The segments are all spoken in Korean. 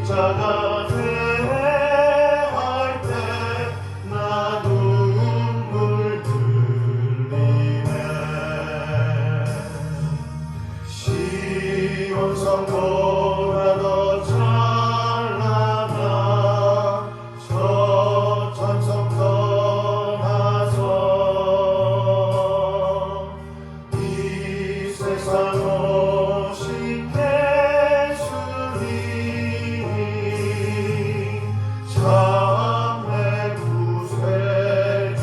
십자가 대할 때 나 눈물 흘리네. 시온성보다 더 찬란한 저 천성 떠나서 이 세상 오신 예수님 참내 구세주.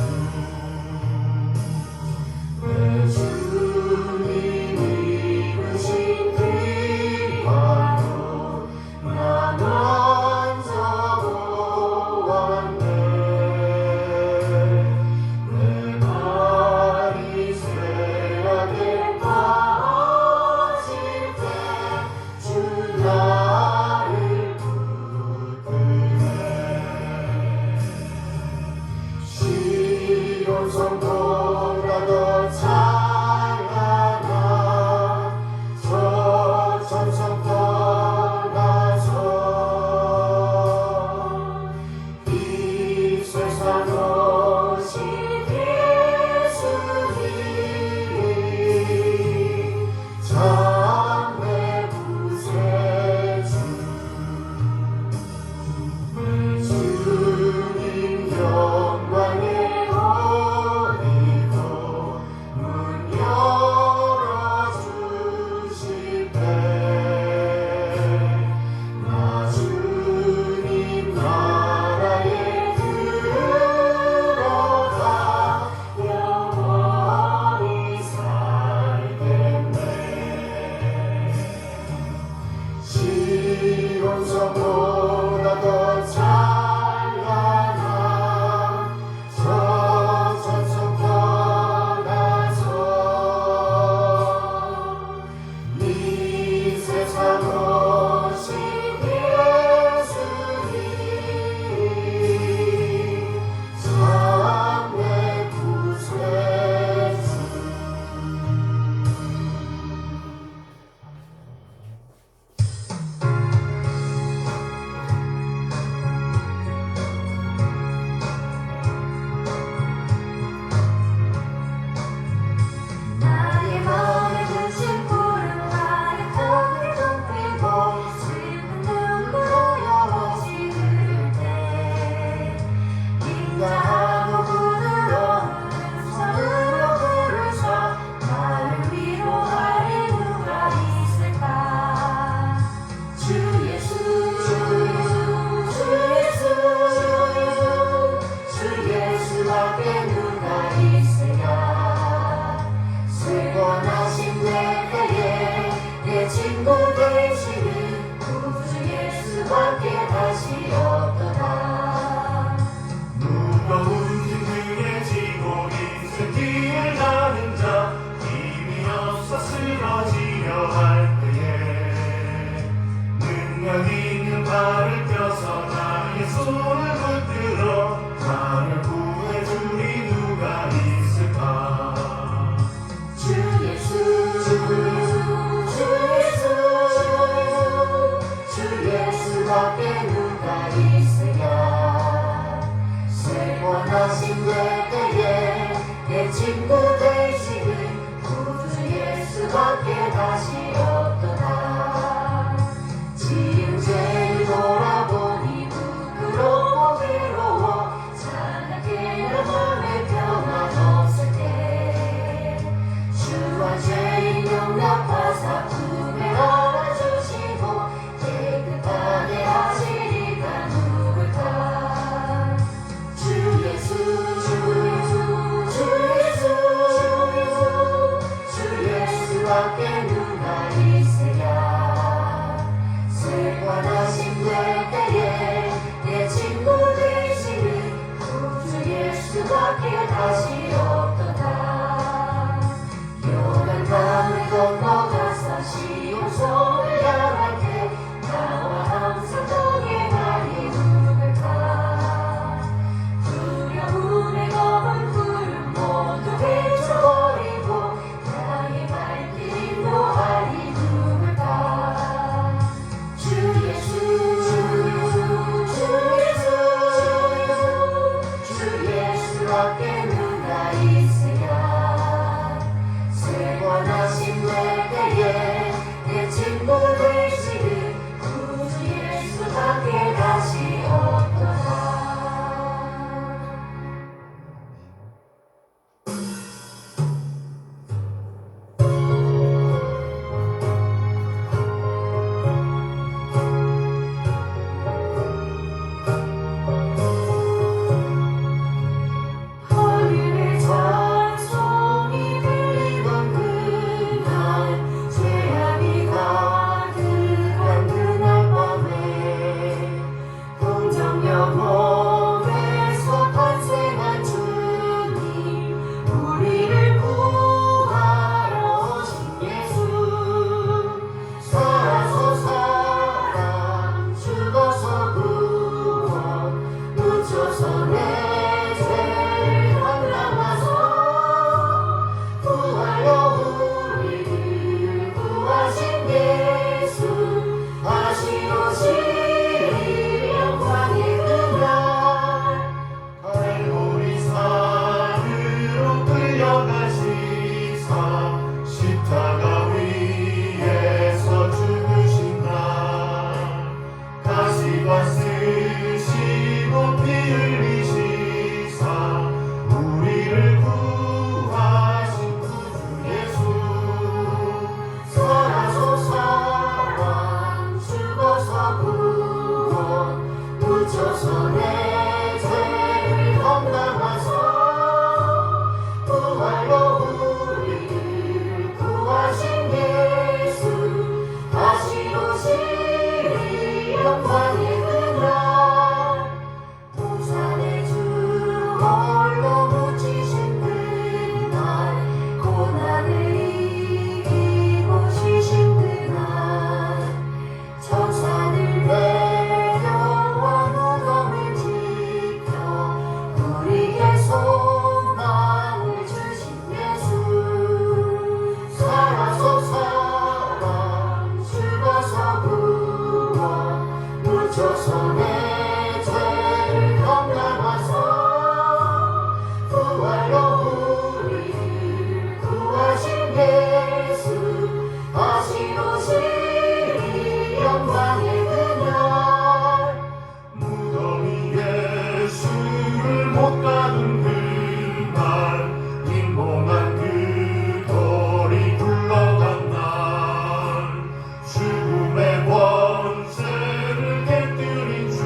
내 주님이 입으신 비방으로 나 만져보았네. 내 발이 쇠하게 빠질 때 주 나를 붙드네. 시온성보다 더 찬란한 저 천성 떠나서 이 세상 오신 예수님 참내 구세주. 내 주님 영광의 오리도 문 열어주실 때 나 주님 나라에 들어가 영원히 살겠네. 시온성보다 더 찬란한 저 천성 떠나서 이 세상 오신 예수님 참내 구세주. 나의 마음에 드신 푸른 나의 땅을 덮이고 슬픈 눈물로 영원히 흐를 때 인자하고 부드러운 음성으로 부르셔 나를 위로하리 누가 있을까. 주 예수 주 예수 주 예수밖에 누가 있으랴. 슬퍼하신 내 때에 내 친구 되시는 구주 예수밖에 다시 없도다. 무거운 짐 등에 지고 인생 길을 가는 자 힘이 없어 쓰러지려 할 때에 능력 있는 발을 펴서 나의 손을 붙들어 나를 구해주리 누가 있을까. 주 예수 주 예수 주 예수밖에 누가 있으랴. 슬퍼하신 내 때에 내 친구 되시는 구주 예수밖에 다시 없도다. 지금 죄를 돌아보니 부끄럽고 괴로워 찬양해 내 맘에 평안 없을 때 주와 죄인 용납하사 구별 알아주시고 깨끗하게 하시리까 누굴까. 주 예수 주 예수 주 예수밖에 누가 있으랴. 슬퍼하신 내 때에 내 친구 되시는 구주 예수밖에 다시 없도다. 요단강을 건너가서 시온성을 향할 때 나와 항상 동행하리 누굴까. 두려움의 검은 구름 모두 헤쳐버리고 나의 발길 인도하리 누굴까. 주 예수 피가 쓰시고 피 흘리시사 우리를 구하신 구주 예수 살아서 사랑 죽어서 구원 묻혀서 내 죄를 감당하사 부활로 우리를 구하신 예수 다시 오시리 영광의 그날 동산의 주 홀로 묻히신 그날 고난을 이기고 쉬신 그날 천사들 내려와 무덤을 지켜 우리의 소망을 주신 예수 살아서 사랑 죽어서 구원 묻혀서 내 죄를 감당하사 부활로 우리를 구하신 예수 다시 오시리 영광의 그날 무덤이 예수를 못 가둔 그날 빈곤한 그 돌이 굴러간 날 죽음의 권세를 깨뜨린 주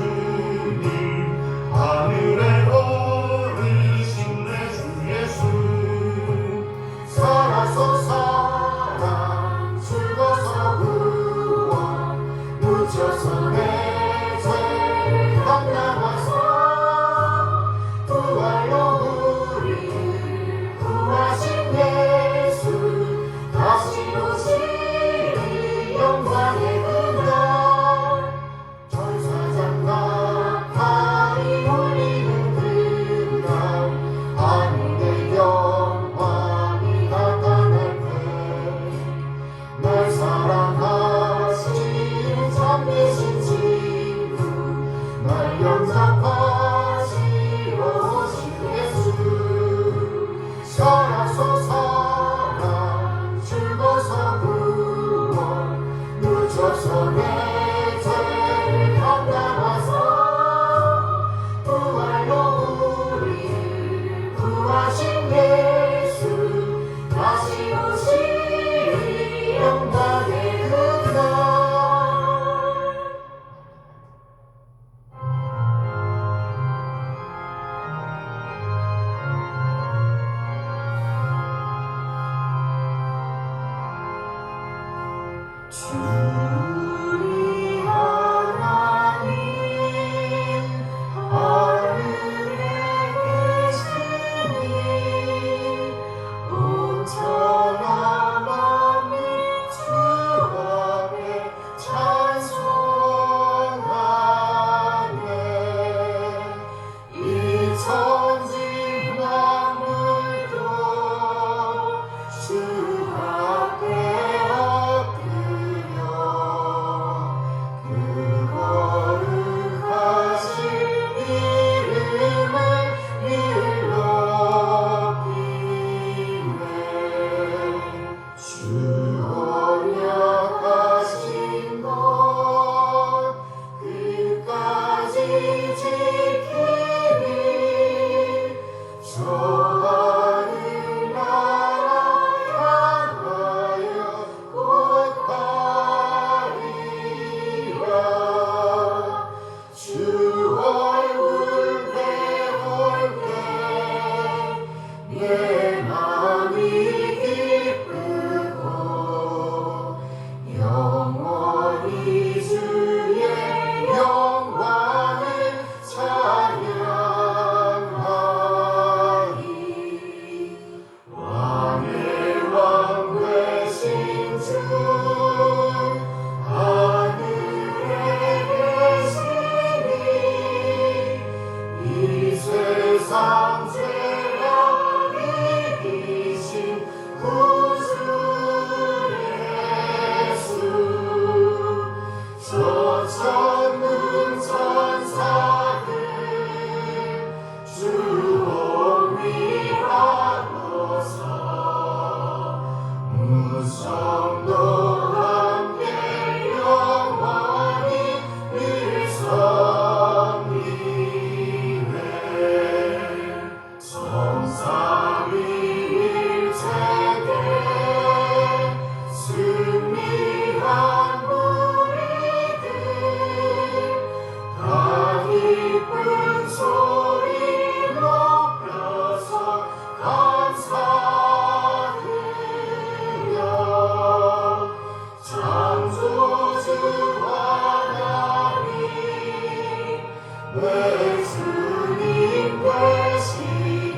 예수님 되시니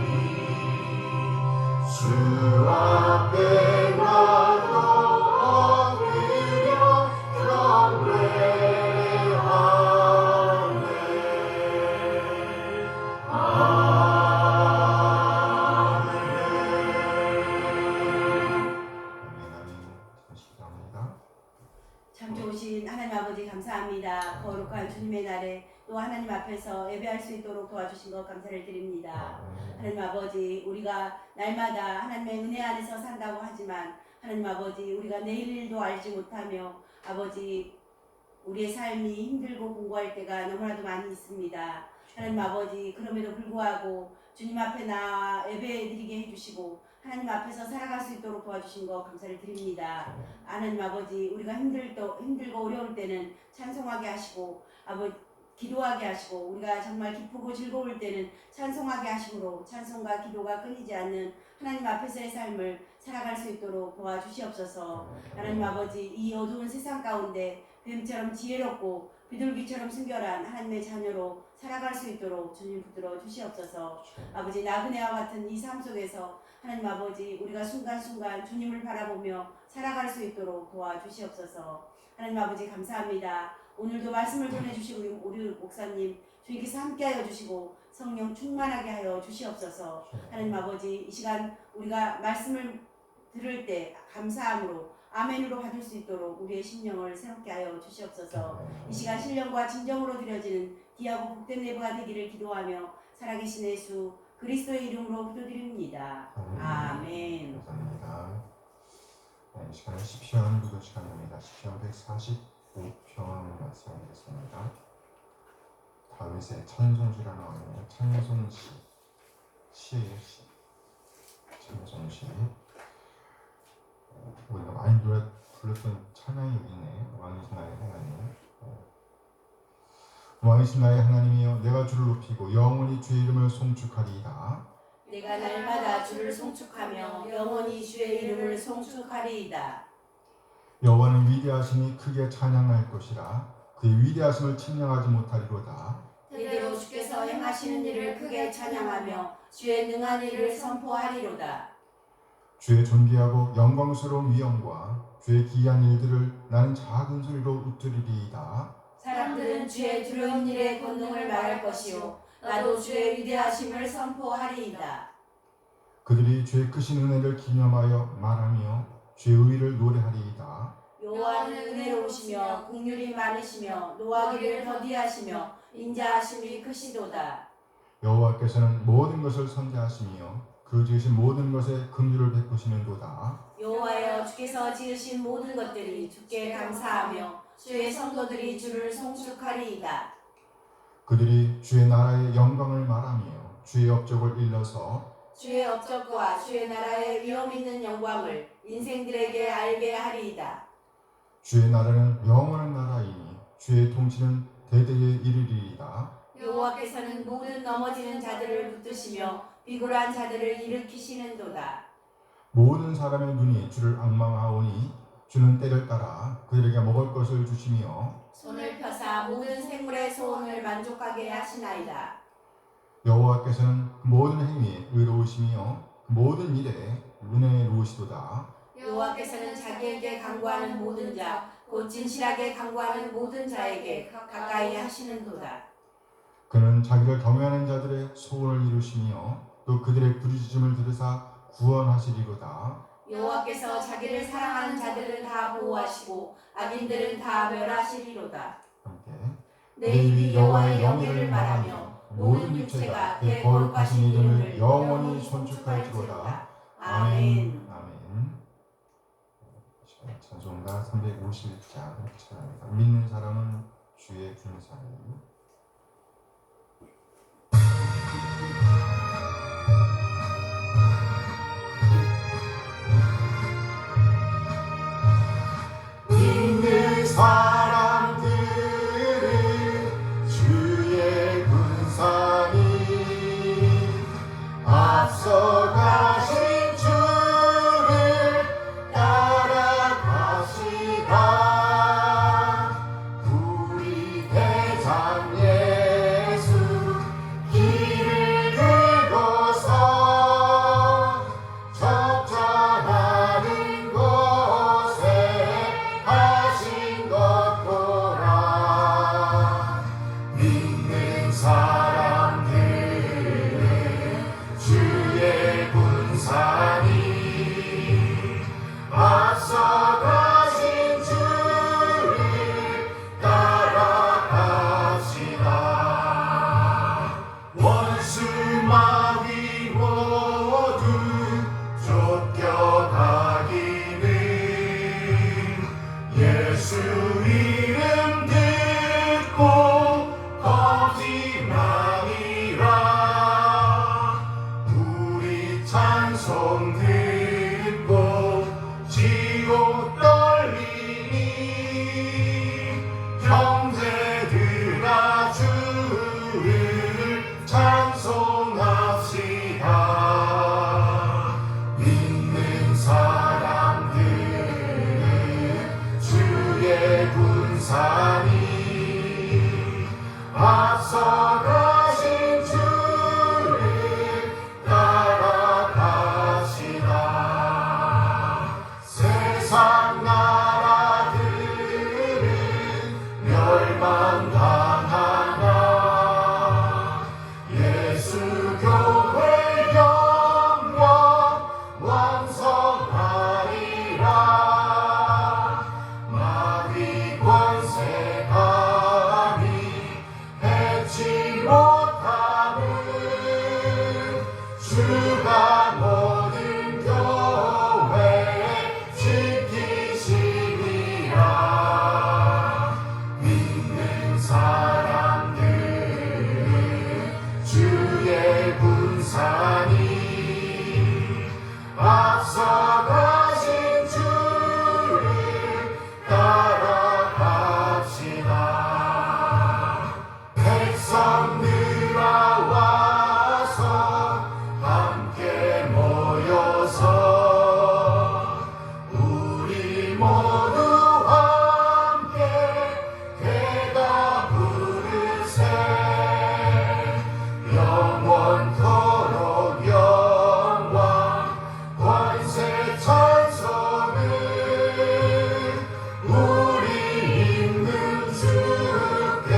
주 앞에 나도 엎드려 경배하네. 참 좋으신 하나님 아버지 감사합니다. 거룩한 주님의 날에 또 하나님 앞에서 예배할 수 있도록 도와주신 것 감사를 드립니다. 하나님 아버지, 우리가 날마다 하나님의 은혜 안에서 산다고 하지만 하나님 아버지, 우리가 내일도 알지 못하며 아버지 우리의 삶이 힘들고 공고할 때가 너무나도 많이 있습니다. 하나님 아버지, 그럼에도 불구하고 주님 앞에 나와 예배드리게 해주시고 하나님 앞에서 살아갈 수 있도록 도와주신 것 감사를 드립니다. 하나님 아버지, 우리가 힘들고 어려울 때는 찬송하게 하시고 기도하게 하시고 우리가 정말 기쁘고 즐거울 때는 찬송하게 하심으로 찬송과 기도가 끊이지 않는 하나님 앞에서의 삶을 살아갈 수 있도록 도와주시옵소서. 하나님 아버지, 이 어두운 세상 가운데 뱀처럼 지혜롭고 비둘기처럼 순결한 하나님의 자녀로 살아갈 수 있도록 주님 붙들어 주시옵소서. 아버지, 나그네와 같은 이 삶 속에서 하나님 아버지, 우리가 순간순간 주님을 바라보며 살아갈 수 있도록 도와주시옵소서. 하나님 아버지 감사합니다. 오늘도 말씀을 전해주시고 우리 목사님 주님께서 함께하여 주시고 성령 충만하게 하여 주시옵소서. 하나님 아버지, 이 시간 우리가 말씀을 들을 때 감사함으로 아멘으로 받을 수 있도록 우리의 심령을 새롭게 하여 주시옵소서. 이 시간 신령과 진정으로 드려지는 귀하고 복된 예배가 되기를 기도하며 살아계신 예수 그리스도의 이름으로 기도드립니다. 아멘. 감사합니다. 이 시간은 시편 기도 시간입니다. 시편 145편 말씀드리겠습니다. 다윗의 찬송시라는 나오네요. 찬송시, 시예요, 시. 찬송시. 우리가 많이 불렀던 찬양이 여기 있네. 왕이신 나의 하나님. 왕이신 나의 하나님이여, 내가 주를 높이고 영원히 주의 이름을 송축하리이다. 내가 날마다 주를 송축하며 영원히 주의 이름을 송축하리이다. 여호와는 위대하시니 크게 찬양할 것이라. 그의 위대하심을 측량하지 못하리로다. 대대로 주께서 행하시는 일을 크게 찬양하며 주의 능한 일을 선포하리로다. 주의 존귀하고 영광스러운 위엄과 주의 기이한 일들을 나는 작은 소리로 웃들으리이다. 사람들은 주의 두려운 일의 권능을 말할 것이요 나도 주의 위대하심을 선포하리이다. 그들이 주의 크신 은혜를 기념하여 말하며 주의 의를 노래하리이다. 여호와는 은혜로우시며 긍휼이 많으시며 노하기를 더디하시며 인자하심이 크시도다. 여호와께서는 모든 것을 선대하시며 그 지으신 모든 것에 긍휼을 베푸시는도다. 여호와여, 주께서 지으신 모든 것들이 주께 감사하며 주의 성도들이 주를 송축하리이다. 그들이 주의 나라의 영광을 말하며 주의 업적을 일러서 주의 업적과 주의 나라의 위엄 있는 영광을 인생들에게 알게 하리이다. 주의 나라는 영원한 나라이니 주의 통치는 대대에 이르리이다. 여호와께서는 모든 넘어지는 자들을 붙드시며 비굴한 자들을 일으키시는도다. 모든 사람의 눈이 주를 악망하오니 주는 때를 따라 그들에게 먹을 것을 주시며 손을 펴사 모든 생물의 소원을 만족하게 하시나이다. 여호와께서는 그 모든 행위에 의로우시며 그 모든 일에 은혜로우시도다. 여호와께서는 자기에게 간구하는 모든 자, 곧 진실하게 간구하는 모든 자에게 가까이 하시는도다. 그는 자기를 경외하는 자들의 소원을 이루시며 또 그들의 부르짖음을 들으사 구원하시리로다. 여호와께서 자기를 사랑하는 자들은 다 보호하시고 악인들은 다 멸하시리로다. 함께 내 입이 여호와의 영예를 말하며 모든 육체가 그의 거룩하신 이름을 영원히 손축할지로다. 아멘. 아멘. 찬송가 350장 찬양합니다. 믿는 사람은 주의 군사를. 믿는 사람들은 주의 군사니 앞서가신 주를 따라가시다. 우리 대장님 앞서가신 주를 따라갑시다. 세상 나라들은 멸망당하나 예수 교회 영광 완성하리라. 마귀 권세 감히 해치 못함은 주가 모든 교회에 지키시리라. 믿는 사람들은 주의 군사니 앞서가신 주를 따라갑시다. 백성들아 와서 함께 모여서 우리 모두 함께 대가 부르세. 영원토록 영광 권세 찬송은 우리 있는 주께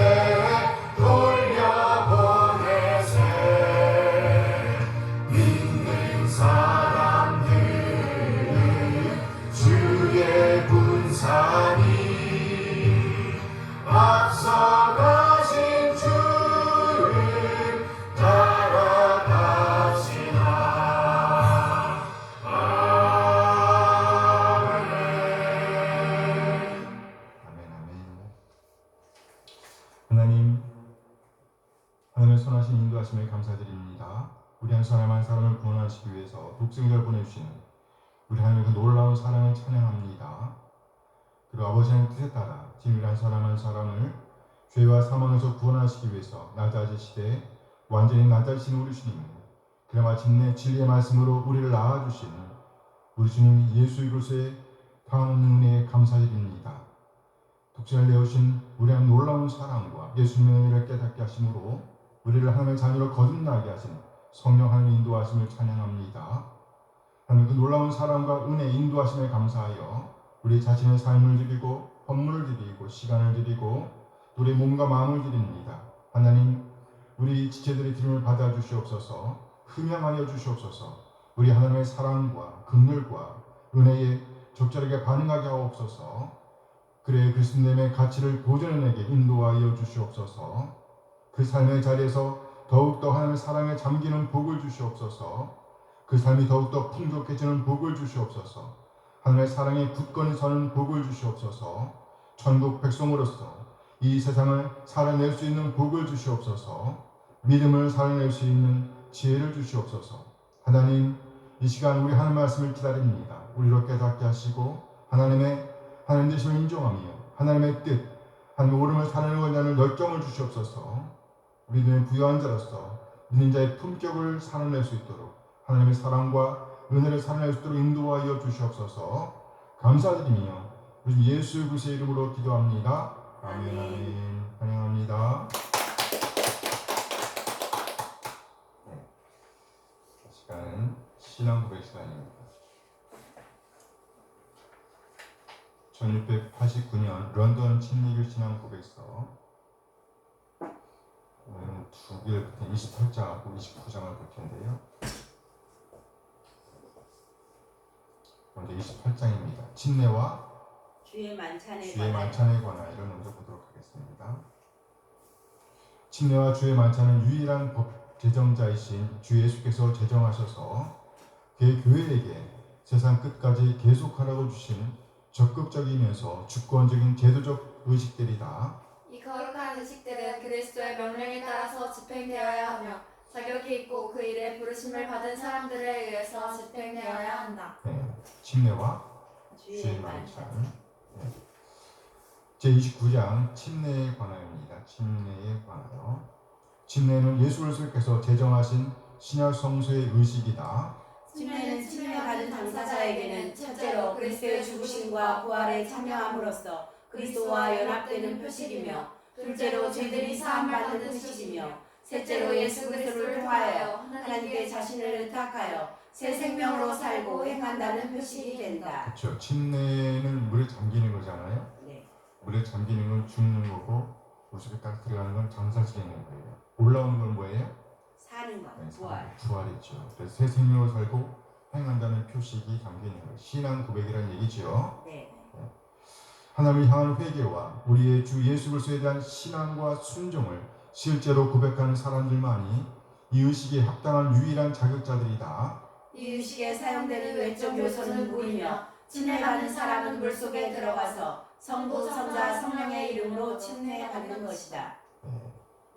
돌려보내세. 믿는 사람들은 주의 군사니 앞서가신 주를 따라갑시다. 아멘. 하나님, 하나님의 선하신 인도하심에 감사드립니다. 우리 한 사람 한 사람을 구원하시기 위해서 독생자를 보내주시는 우리 하나님의 그 놀라운 사랑을 찬양합니다. 그리고 아버지 하나님의 뜻에 따라 지금 우리 한 사람 한 사람을 죄와 사망에서 구원하시기 위해서 낮아지시되 완전히 낮아지신 우리 주님, 그래 마침내 진리의 말씀으로 우리를 낳아주신 우리 주님 예수 그리스도의 강한 은혜에 감사드립니다. 독생을 내오신 우리 하나님 놀라운 사랑과 예수님의 은혜를 깨닫게 하심으로 우리를 하나님의 자녀로 거듭나게 하신 성령 하나님의 인도하심을 찬양합니다. 하나님 그 놀라운 사랑과 은혜 인도하심에 감사하여 우리 자신의 삶을 드리고 헌물을 드리고 시간을 드리고 우리의 몸과 마음을 드립니다. 하나님, 우리 지체들의 기름을 받아 주시옵소서. 흠양하여 주시옵소서. 우리 하나님의 사랑과 긍휼과 은혜에 적절하게 반응하게 하옵소서. 그래 그리스도님의 가치를 보존해내게 인도하여 주시옵소서. 그 삶의 자리에서 더욱더 하나님의 사랑에 잠기는 복을 주시옵소서. 그 삶이 더욱더 풍족해지는 복을 주시옵소서. 하나님의 사랑에 굳건히 서는 복을 주시옵소서. 천국 백성으로서 이 세상을 살아낼 수 있는 복을 주시옵소서. 믿음을 살아낼 수 있는 지혜를 주시옵소서. 하나님, 이 시간 우리 하나님 말씀을 기다립니다. 우리로 깨닫게 하시고 하나님의 하나님 되심을 인정하며 하나님의 뜻, 하나님의 오름을 살아내고자 하는 열정을 주시옵소서. 우리 눈에 부여한 자로서 믿는 자의 품격을 살아낼 수 있도록 하나님의 사랑과 은혜를 살아낼 수 있도록 인도하여 주시옵소서. 감사드리며 우리 예수 그리스도의 이름으로 기도합니다. 아멘. 아멘. 환영합니다. 이 시간은 신앙 고백 시간입니다. 1689년 런던 침례교 신앙 고백서, 오늘은 두 개를 볼 텐데 28장하고 29장을 볼 텐데요. 먼저 28장입니다. 침례와 주의 만찬에 관하여를 먼저 보도록 하겠습니다. 침례와 주의 만찬은 유일한 법 제정자이신 주 예수께서 제정하셔서 그의 교회에게 세상 끝까지 계속하라고 주신 적극적이면서 주권적인 제도적 의식들이다. 이 거룩한 의식들은 그리스도의 명령에 따라서 집행되어야 하며 자격이 있고 그 일에 부르심을 받은 사람들에 의해서 집행되어야 한다. 네, 침례와 주의 만찬. 네. 제29장 침례에 관하여입니다. 침례에 관하여. 침례는 예수 그리스도께서 제정하신 신약 성소의 의식이다. 침례는 침례받은 당사자에게는 첫째로 그리스도의 죽으심과 부활에 참여함으로써 그리스도와 연합되는 표식이며 둘째로 죄들이 사함받는 뜻이시며 셋째로 예수 그리스도를 통하여 하나님께 자신을 의탁하여 새 생명으로 살고 행한다는 표식이 된다. 그렇죠. 침례는 물에 잠기는 거잖아요. 네. 물에 잠기는 건 죽는 거고 물속에 딱 들어가는 건 장사지는 거예요. 올라오는 건 뭐예요? 사는 것, 네, 부활. 부활이죠. 그래서 새 생명으로 살고 행한다는 표식이 담기는 거예요. 신앙 고백이라는 얘기죠. 네. 하나님을 향한 회개와 우리의 주 예수 그리스도에 대한 신앙과 순종을 실제로 고백하는 사람들만이 이 의식에 합당한 유일한 자격자들이다. 이 의식에 사용되는 외적 요소는 물이며 침례받는 사람은 물속에 들어가서 성부, 성자, 성령의 이름으로 침례받는 것이다. 네,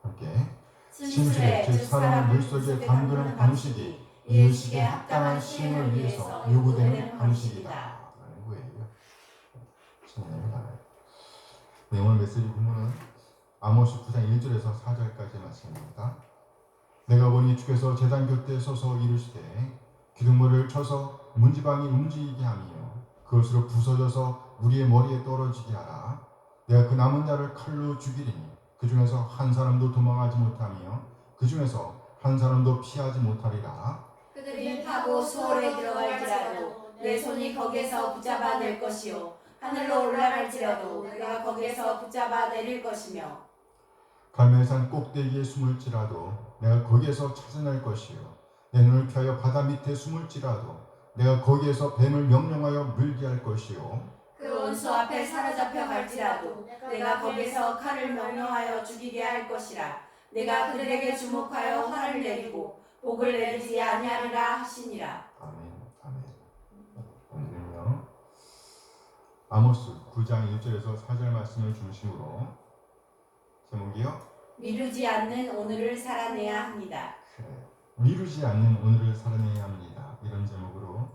함께 침수례, 즉 사람을 물속에 담그는 방식이 이 의식에 합당한 시행을 위해서 요구되는 방식이다. 라는 거예요. 네, 오늘 메시지 본문은 아모스 9장 1절에서 4절까지 말씀입니다. 내가 보니 주께서 제단 곁에 서서 이르시되 기둥물을 쳐서 문지방이 움직이게 하며 그것으로 부서져서 무리의 머리에 떨어지게 하라. 내가 그 남은 자를 칼로 죽이리니 그 중에서 한 사람도 도망하지 못하며 그 중에서 한 사람도 피하지 못하리라. 그들이 타고 수월에 들어갈지라도 내 손이 거기에서 붙잡아 낼 것이요 하늘로 올라갈지라도 내가 거기에서 붙잡아 내릴 것이며 갈멜산 꼭대기에 숨을지라도 내가 거기에서 찾아낼 것이요 내 눈을 피하여 바다 밑에 숨을지라도 내가 거기에서 뱀을 명령하여 물게 할 것이요 그 원수 앞에 사로잡혀 갈지라도 내가 거기에서 칼을 명령하여 죽이게 할 것이라. 내가 그들에게 주목하여 화를 내리고 복을 내리지 아니하리라 하시니라. 아멘. 아멘. 오늘은요 아모스 9장 1절에서 4절 말씀을 중심으로 제목이요 미루지 않는 오늘을 살아내야 합니다. 미루지 않는 오늘을 살아내야 합니다. 이런 제목으로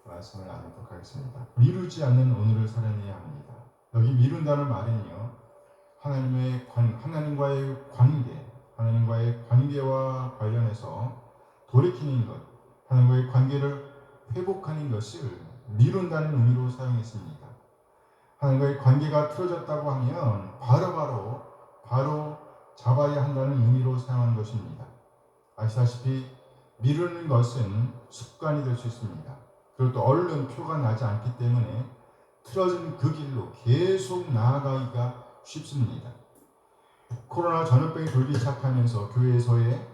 말씀을 나누도록 하겠습니다. 미루지 않는 오늘을 살아내야 합니다. 여기 미룬다는 말은요 하나님과의 관계와 관련해서 돌이키는 것, 하나님과의 관계를 회복하는 것을 미룬다는 의미로 사용했습니다. 하나님과의 관계가 틀어졌다고 하면 바로 잡아야 한다는 의미로 사용한 것입니다. 아시다시피 미루는 것은 습관이 될 수 있습니다. 그리고 또 얼른 표가 나지 않기 때문에 틀어진 그 길로 계속 나아가기가 쉽습니다. 코로나 전염병이 돌기 시작하면서 교회에서의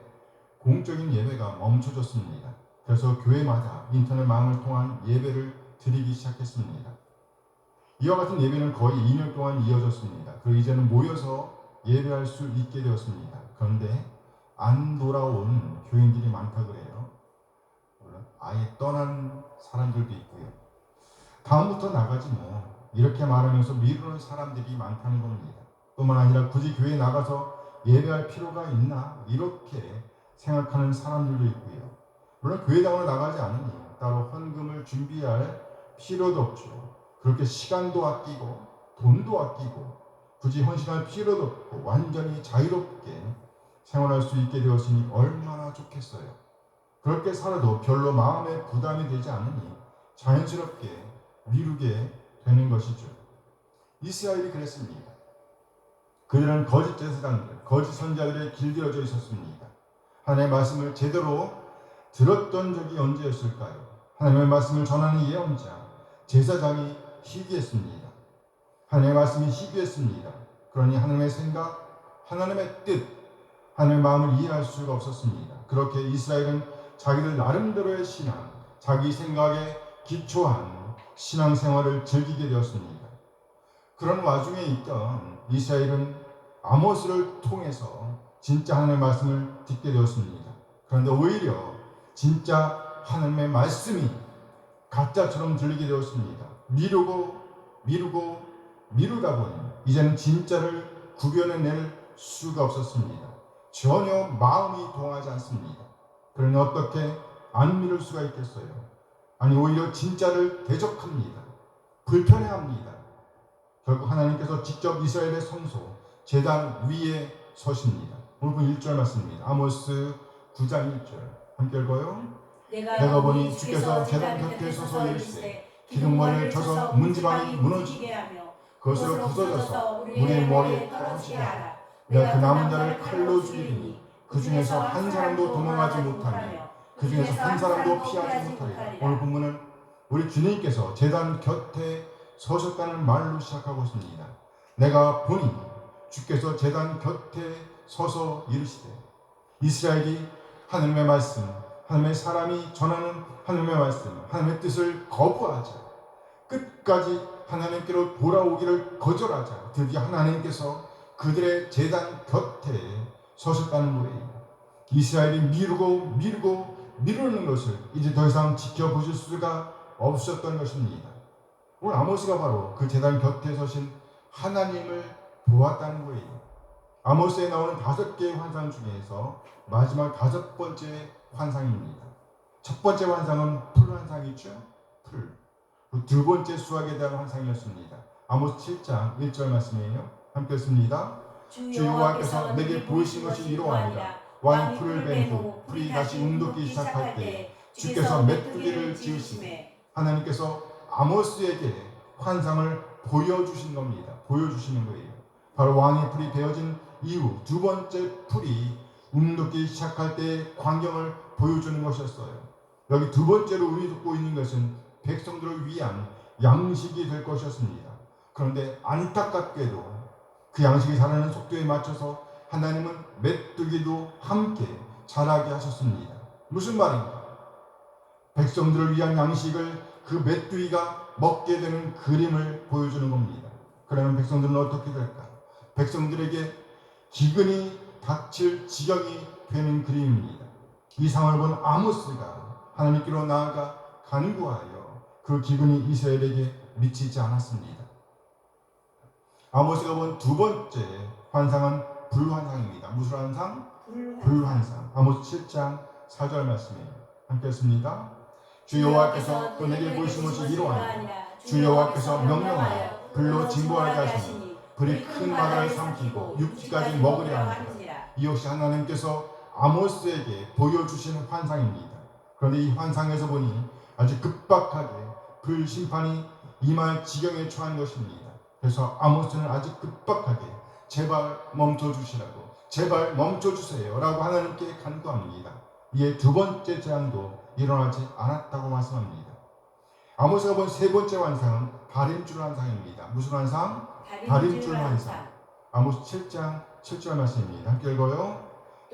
공적인 예배가 멈춰졌습니다. 그래서 교회마다 인터넷망을 통한 예배를 드리기 시작했습니다. 이와 같은 예배는 거의 2년 동안 이어졌습니다. 그리고 이제는 모여서 예배할 수 있게 되었습니다. 그런데 안 돌아온 교인들이 많다 그래요. 물론 아예 떠난 사람들도 있고요. 다음부터 나가지 뭐 이렇게 말하면서 미루는 사람들이 많다는 겁니다. 뿐만 아니라 굳이 교회에 나가서 예배할 필요가 있나 이렇게 생각하는 사람들도 있고요. 물론 교회당으로 나가지 않으니 따로 헌금을 준비할 필요도 없죠. 그렇게 시간도 아끼고 돈도 아끼고 굳이 헌신할 필요도 없고 완전히 자유롭게 생활할 수 있게 되었으니 얼마나 좋겠어요. 그렇게 살아도 별로 마음에 부담이 되지 않으니 자연스럽게 미루게 되는 것이죠. 이스라엘이 그랬습니다. 그들은 거짓 제사장들, 거짓 선지자들에 길들여져 있었습니다. 하나님의 말씀을 제대로 들었던 적이 언제였을까요? 하나님의 말씀을 전하는 예언자, 제사장이 희귀했습니다. 하나님의 말씀이 희귀했습니다. 그러니 하나님의 생각, 하나님의 뜻, 하나님의 마음을 이해할 수가 없었습니다. 그렇게 이스라엘은 자기들 나름대로의 신앙, 자기 생각에 기초한 신앙생활을 즐기게 되었습니다. 그런 와중에 있던 이스라엘은 아모스를 통해서 진짜 하나님의 말씀을 듣게 되었습니다. 그런데 오히려 진짜 하나님의 말씀이 가짜처럼 들리게 되었습니다. 미루다 보니 이제는 진짜를 구별해낼 수가 없었습니다. 전혀 마음이 동하지 않습니다. 그러니 어떻게 안 미룰 수가 있겠어요? 아니 오히려 진짜를 대적합니다. 불편해합니다. 결국 하나님께서 직접 이스라엘의 성소 제단 위에 서십니다. 오늘 본 1절 말씀입니다. 아모스 9장 1절 함께 읽어요. 내가 보니 주께서 제단 곁에 서서 이르시되 기둥머리를 쳐서 문지방이 무너지게 하며 그것으로 부서져서 우리의 머리에 떨어지게 하라. 내가 그 남은 자를 칼로 죽이리니 그 중에서 한 사람도 도망하지 못하며 그 중에서 한 사람도 피하지 못하리라. 오늘 본문은 우리 주님께서 제단 곁에 서셨다는 말로 시작하고 있습니다. 내가 보니 주께서 제단 곁에 서서 이르시되 이스라엘이 하나님의 말씀, 하나님의 사람이 전하는 하나님의 말씀, 하나님의 뜻을 거부하자 끝까지 하나님께로 돌아오기를 거절하자 드디어 하나님께서 그들의 제단 곁에 서셨다는 거예요. 이스라엘이 미루는 것을 이제 더 이상 지켜보실 수가 없었던 것입니다. 오늘 아모스가 바로 그 제단 곁에 서신 하나님을 보았다는 거예요. 아모스에 나오는 5개의 환상 중에서 마지막 5번째 환상입니다. 첫 번째 환상은 풀 환상이죠. 풀. 두 번째 수확에 대한 환상이었습니다. 아모스 7장 1절 말씀이에요. 함께 읽습니다. 주 여호와께서 내게 보이신 것이 이러하니라. 왕이 풀을 뺀 후 풀이 다시 움돋기 시작할 때 주께서 메뚜기를 지으시매 하나님께서 아모스에게 환상을 보여주신 겁니다. 보여주시는 거예요. 바로 왕의 풀이 베어진 이후 두 번째 풀이 움돋기 시작할 때의 광경을 보여주는 것이었어요. 여기 두 번째로 의미돋고 있는 것은 백성들을 위한 양식이 될 것이었습니다. 그런데 안타깝게도 그 양식이 자라는 속도에 맞춰서 하나님은 메뚜기도 함께 자라게 하셨습니다. 무슨 말인가? 백성들을 위한 양식을 그 메뚜기가 먹게 되는 그림을 보여주는 겁니다. 그러면 백성들은 어떻게 될까? 백성들에게 기근이 닥칠 지경이 되는 그림입니다. 이 상황을 본 아모스가 하나님께로 나아가 간구하여 그 기근이 이스라엘에게 미치지 않았습니다. 아모스가 본 두 번째 환상은 불환상입니다. 무슨 환상? 불환상. 아모스 7장 4절 말씀이에요. 함께 했습니다. 주 여호와께서 또 내게 보이신 것이 이러하니라. 주 여호와께서 명령하여 불로 진보하게 하시니 불이 큰 바다를 삼키고 육지까지 먹으려 합니다. 이 역시 하나님께서 아모스에게 보여주신 환상입니다. 그런데 이 환상에서 보니 아주 급박하게 불 심판이 임할 지경에 처한 것입니다. 그래서 아모스는 아주 급박하게 제발 멈춰주시라고, 제발 멈춰주세요 라고 하나님께 간구합니다. 이에 두 번째 재앙도 일어나지 않았다고 말씀합니다. 아모스가 본 세 번째 환상은 다림줄 환상입니다. 무슨 환상? 다림줄 환상. 아모스 7장 7절 말씀입니다. 함께 읽어요.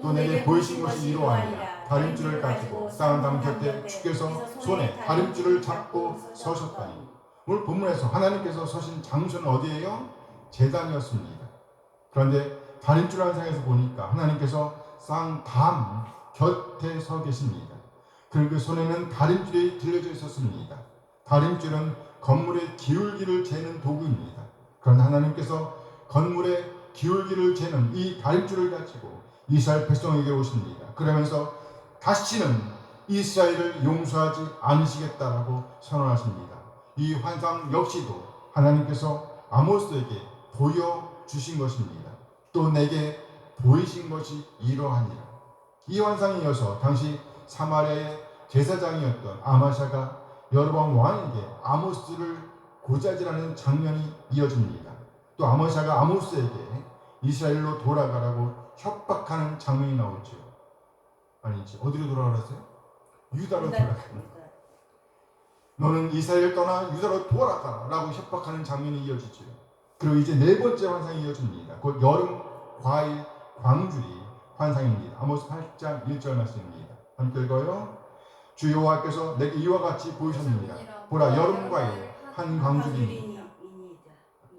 또 내게 보이신 것이 이러하니라. 다림줄을 가지고 쌓은 담 곁에 주께서 손에 다림줄을 잡고 서셨다니. 오늘 본문에서 하나님께서 서신 장소는 어디예요? 제단이었습니다. 그런데 다림줄 환상에서 보니까 하나님께서 쌓은 담 곁에 서 계십니다. 그리고 그 손에는 다림줄이 들려져 있었습니다. 다림줄은 건물의 기울기를 재는 도구입니다. 그런데 하나님께서 건물의 기울기를 재는 이 다림줄을 가지고 이스라엘 백성에게 오십니다. 그러면서 다시는 이스라엘을 용서하지 않으시겠다라고 선언하십니다. 이 환상 역시도 하나님께서 아모스에게 보여주신 것입니다. 또 내게 보이신 것이 이러하니라. 이 환상에 이어서 당시 사마리아의 제사장이었던 아마샤가 여로보암 왕에게 아모스를 고자질하는 장면이 이어집니다. 또 아마샤가 아모스에게 이스라엘로 돌아가라고 협박하는 장면이 나오죠. 아니지, 어디로 돌아가라세요? 유다로 돌아갑니다. 너는 이스라엘을 떠나 유다로 돌아가라 라고 협박하는 장면이 이어지죠. 그리고 이제 네 번째 환상이 이어집니다. 곧 여름 과일 광주리 환상입니다. 아모스 8장 1절 말씀입니다. 함께 읽어요. 주 여호와께서 내게 이와 같이 보이셨느니라. 보라, 여름 과일 한 광주리니.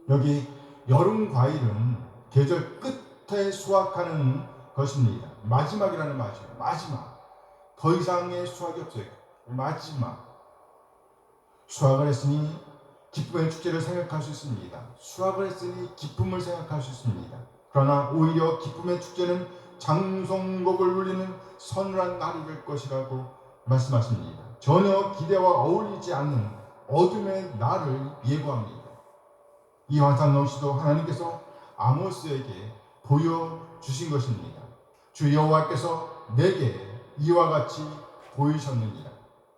여기 여름 과일은 계절 끝에 수확하는 것입니다. 마지막이라는 말이에요. 마지막. 더 이상의 수확이 없어요. 마지막. 수확을 했으니 기쁨의 축제를 생각할 수 있습니다. 수확을 했으니 기쁨을 생각할 수 있습니다. 그러나 오히려 기쁨의 축제는 장송곡을 울리는 서늘한 날이 될 것이라고 말씀하십니다. 전혀 기대와 어울리지 않는 어둠의 날을 예고합니다. 이 환상 역시도 하나님께서 아모스에게 보여주신 것입니다. 주 여호와께서 내게 이와 같이 보이셨느니라.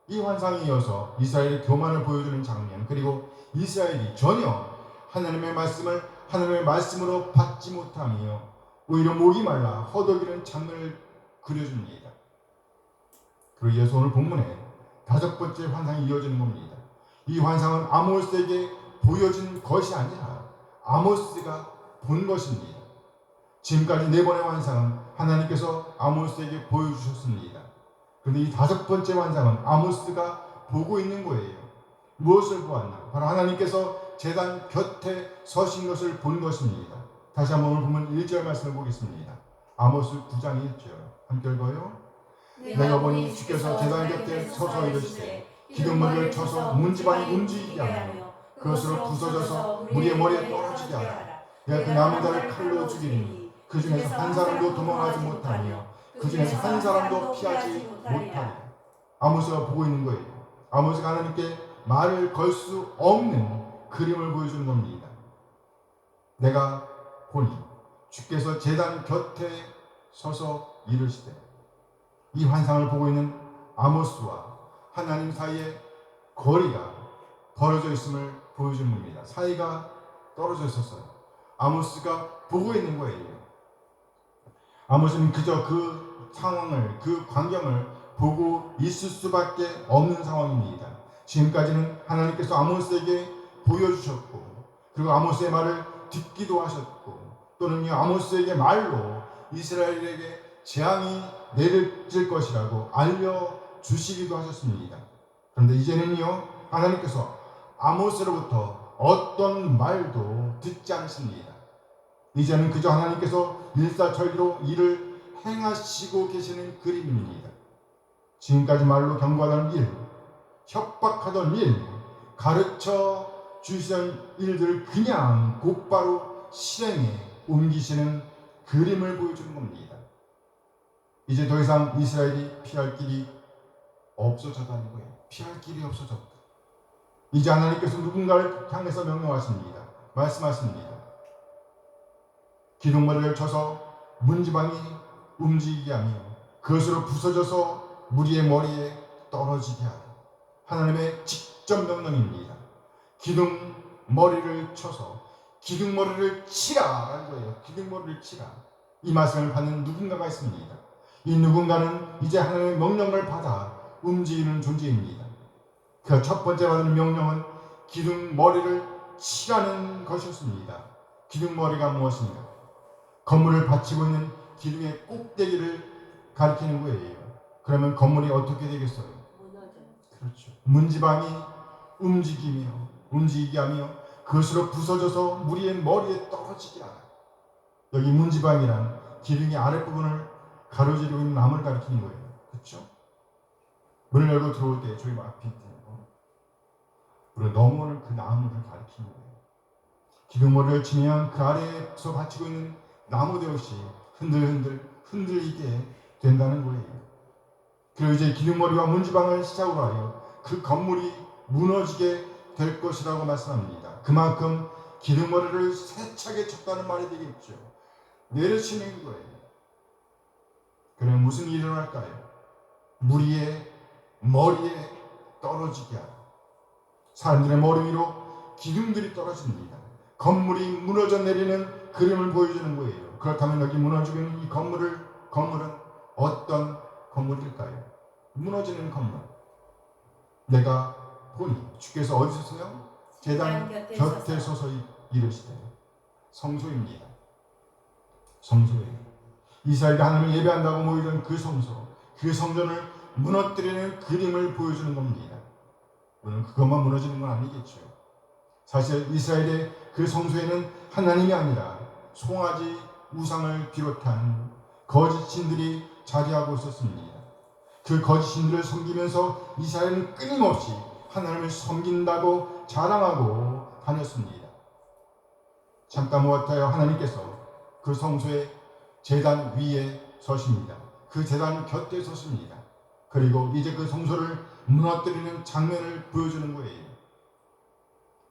이 환상에 이어서 이스라엘의 교만을 보여주는 장면, 그리고 이스라엘이 전혀 하나님의 말씀을 하나님의 말씀으로 받지 못하며 오히려 목이 말라 허덕이는 장면을 그려줍니다. 그리고 예수 오늘 본문에 5번째 환상이 이어지는 겁니다. 이 환상은 아모스에게 보여진 것이 아니라 아모스가 본 것입니다. 지금까지 4번의 환상은 하나님께서 아모스에게 보여주셨습니다. 그런데 이 5번째 환상은 아모스가 보고 있는 거예요. 무엇을 보았나? 바로 하나님께서 제단 곁에 서신 것을 본 것입니다. 다시 한번 오늘 보면 1절 말씀을 보겠습니다. 아모스 9장 1절 함께 읽어요. 내가 보니 주께서 제단 곁에 서서 이르시되 기둥머리를 쳐서 문지방이 움직이게 하며 그것으로 부서져서 무리의 머리에 떨어지게 하라. 내가 그 남은 자를 칼로 죽이리니 그 중에서 한 사람도 도망하지 못하며 그 중에서 한 사람도 피하지 못하리라. 아모스가 보고 있는 거예요. 아모스가 하나님께 말을 걸 수 없는 그림을 보여주는 겁니다. 내가 보니 주께서 제단 곁에 서서 이르시되 이 환상을 보고 있는 아모스와 하나님 사이에 거리가 벌어져 있음을 보여주는 겁니다. 사이가 떨어져 있었어요. 아모스가 보고 있는 거예요. 아모스는 그저 그 상황을, 그 광경을 보고 있을 수밖에 없는 상황입니다. 지금까지는 하나님께서 아모스에게 보여주셨고 그리고 아모스의 말을 듣기도 하셨고 또는 아모스에게 말로 이스라엘에게 재앙이 내려질 것이라고 알려주시기도 하셨습니다. 그런데 이제는요 하나님께서 아모스로부터 어떤 말도 듣지 않습니다. 이제는 그저 하나님께서 일사천리로 일을 행하시고 계시는 그림입니다. 지금까지 말로 경고하던 일, 협박하던 일, 가르쳐 주시던 일들을 그냥 곧바로 실행에 옮기시는 그림을 보여주는 겁니다. 이제 더 이상 이스라엘이 피할 길이 없어졌다는 거예요. 피할 길이 없어졌다. 이제 하나님께서 누군가를 향해서 명령하십니다. 말씀하십니다. 기둥머리를 쳐서 문지방이 움직이게 하며 그것으로 부서져서 무리의 머리에 떨어지게 하라. 하나님의 직접 명령입니다. 기둥머리를 쳐서 기둥머리를 치라라는 거예요. 기둥머리를 치라. 이 말씀을 받는 누군가가 있습니다. 이 누군가는 이제 하나님의 명령을 받아 움직이는 존재입니다. 그 첫 번째 받은 명령은 기둥머리를 치라는 것이었습니다. 기둥머리가 무엇입니까? 건물을 받치고 있는 기둥의 꼭대기를 가리키는 거예요. 그러면 건물이 어떻게 되겠어요? 그렇죠. 문지방이 움직이게 하며 그것으로 부서져서 무리의 머리에 떨어지게 하라. 여기 문지방이란 기둥의 아랫부분을 가로지르고 있는 나무를 가리키는 거예요. 그렇죠? 문을 열고 들어올 때 저희 앞에 우리가 넘어오는 그 나무를 가리키는 거예요. 기둥머리를 치면 그 아래에서 받치고 있는 나무도 역시 흔들리게 된다는 거예요. 그리고 이제 기둥머리와 문지방을 시작으로 하여 그 건물이 무너지게 될 것이라고 말씀합니다. 그만큼 기둥머리를 세차게 쳤다는 말이 되겠죠. 내려치는 거예요. 그러면 무슨 일이 일어날까요? 무리의 머리에 떨어지게 하라. 사람들의 머리 위로 기둥들이 떨어집니다. 건물이 무너져 내리는 그림을 보여주는 거예요. 그렇다면 여기 무너지고 있는 이 건물은 어떤 건물일까요? 무너지는 건물. 내가 보니 주께서 어디서 서요? 제단 곁에 서서 이르시되 성소입니다. 성소예요. 이스라엘이 하나님을 예배한다고 모이던 그 성소, 그 성전을 무너뜨리는 그림을 보여주는 겁니다. 물론 그것만 무너지는 건 아니겠죠. 사실 이스라엘의 그 성소에는 하나님이 아니라 송아지 우상을 비롯한 거짓 신들이 자리하고 있었습니다. 그 거짓 신들을 섬기면서 이스라엘은 끊임없이 하나님을 섬긴다고 자랑하고 다녔습니다. 잠깐 못하여 하나님께서 그 성소의 제단 위에 서십니다. 그 제단 곁에 서십니다. 그리고 이제 그 성소를 무너뜨리는 장면을 보여주는 거예요.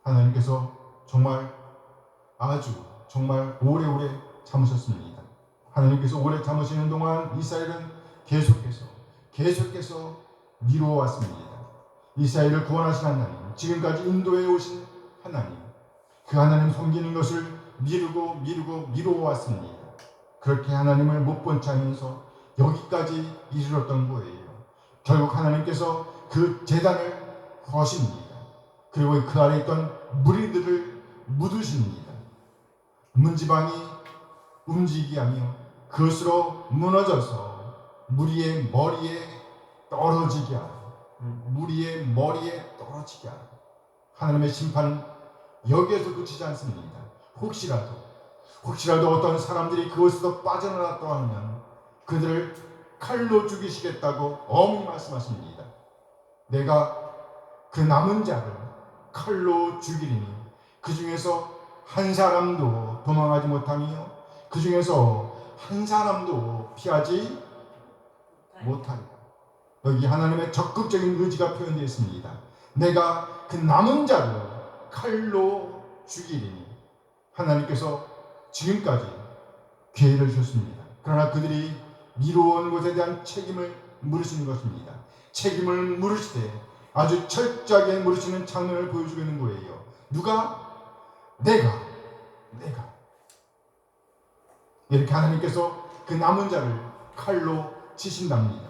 하나님께서 정말 오래오래 참으셨습니다. 하나님께서 오래 참으시는 동안 이스라엘은 계속해서 미루어왔습니다. 이스라엘을 구원하신 하나님, 지금까지 인도해 오신 하나님, 그 하나님 섬기는 것을 미루어왔습니다. 그렇게 하나님을 못 본 채하면서 여기까지 이르렀던 거예요. 결국 하나님께서 그 제단을 허십니다. 그리고 그 아래 있던 무리들을 묻으십니다. 문지방이 움직이게 하며 그것으로 무너져서 무리의 머리에 떨어지게 하라. 무리의 머리에 떨어지게 하라. 하나님의 심판은 여기에서 그치지 않습니다. 혹시라도 어떤 사람들이 그것에서 빠져나왔다고 하면 그들을 칼로 죽이시겠다고 어머니 말씀하십니다. 내가 그 남은 자를 칼로 죽이리니 그 중에서 한 사람도 도망하지 못하며 그 중에서 한 사람도 피하지 못하리라. 여기 하나님의 적극적인 의지가 표현되어 있습니다. 내가 그 남은 자를 칼로 죽이리니 하나님께서 지금까지 기회를 주셨습니다. 그러나 그들이 미루어온 것에 대한 책임을 물으시는 것입니다. 책임을 물으시되 아주 철저하게 물으시는 장면을 보여주고 있는 거예요. 누가? 내가 이렇게 하나님께서 그 남은 자를 칼로 치신답니다.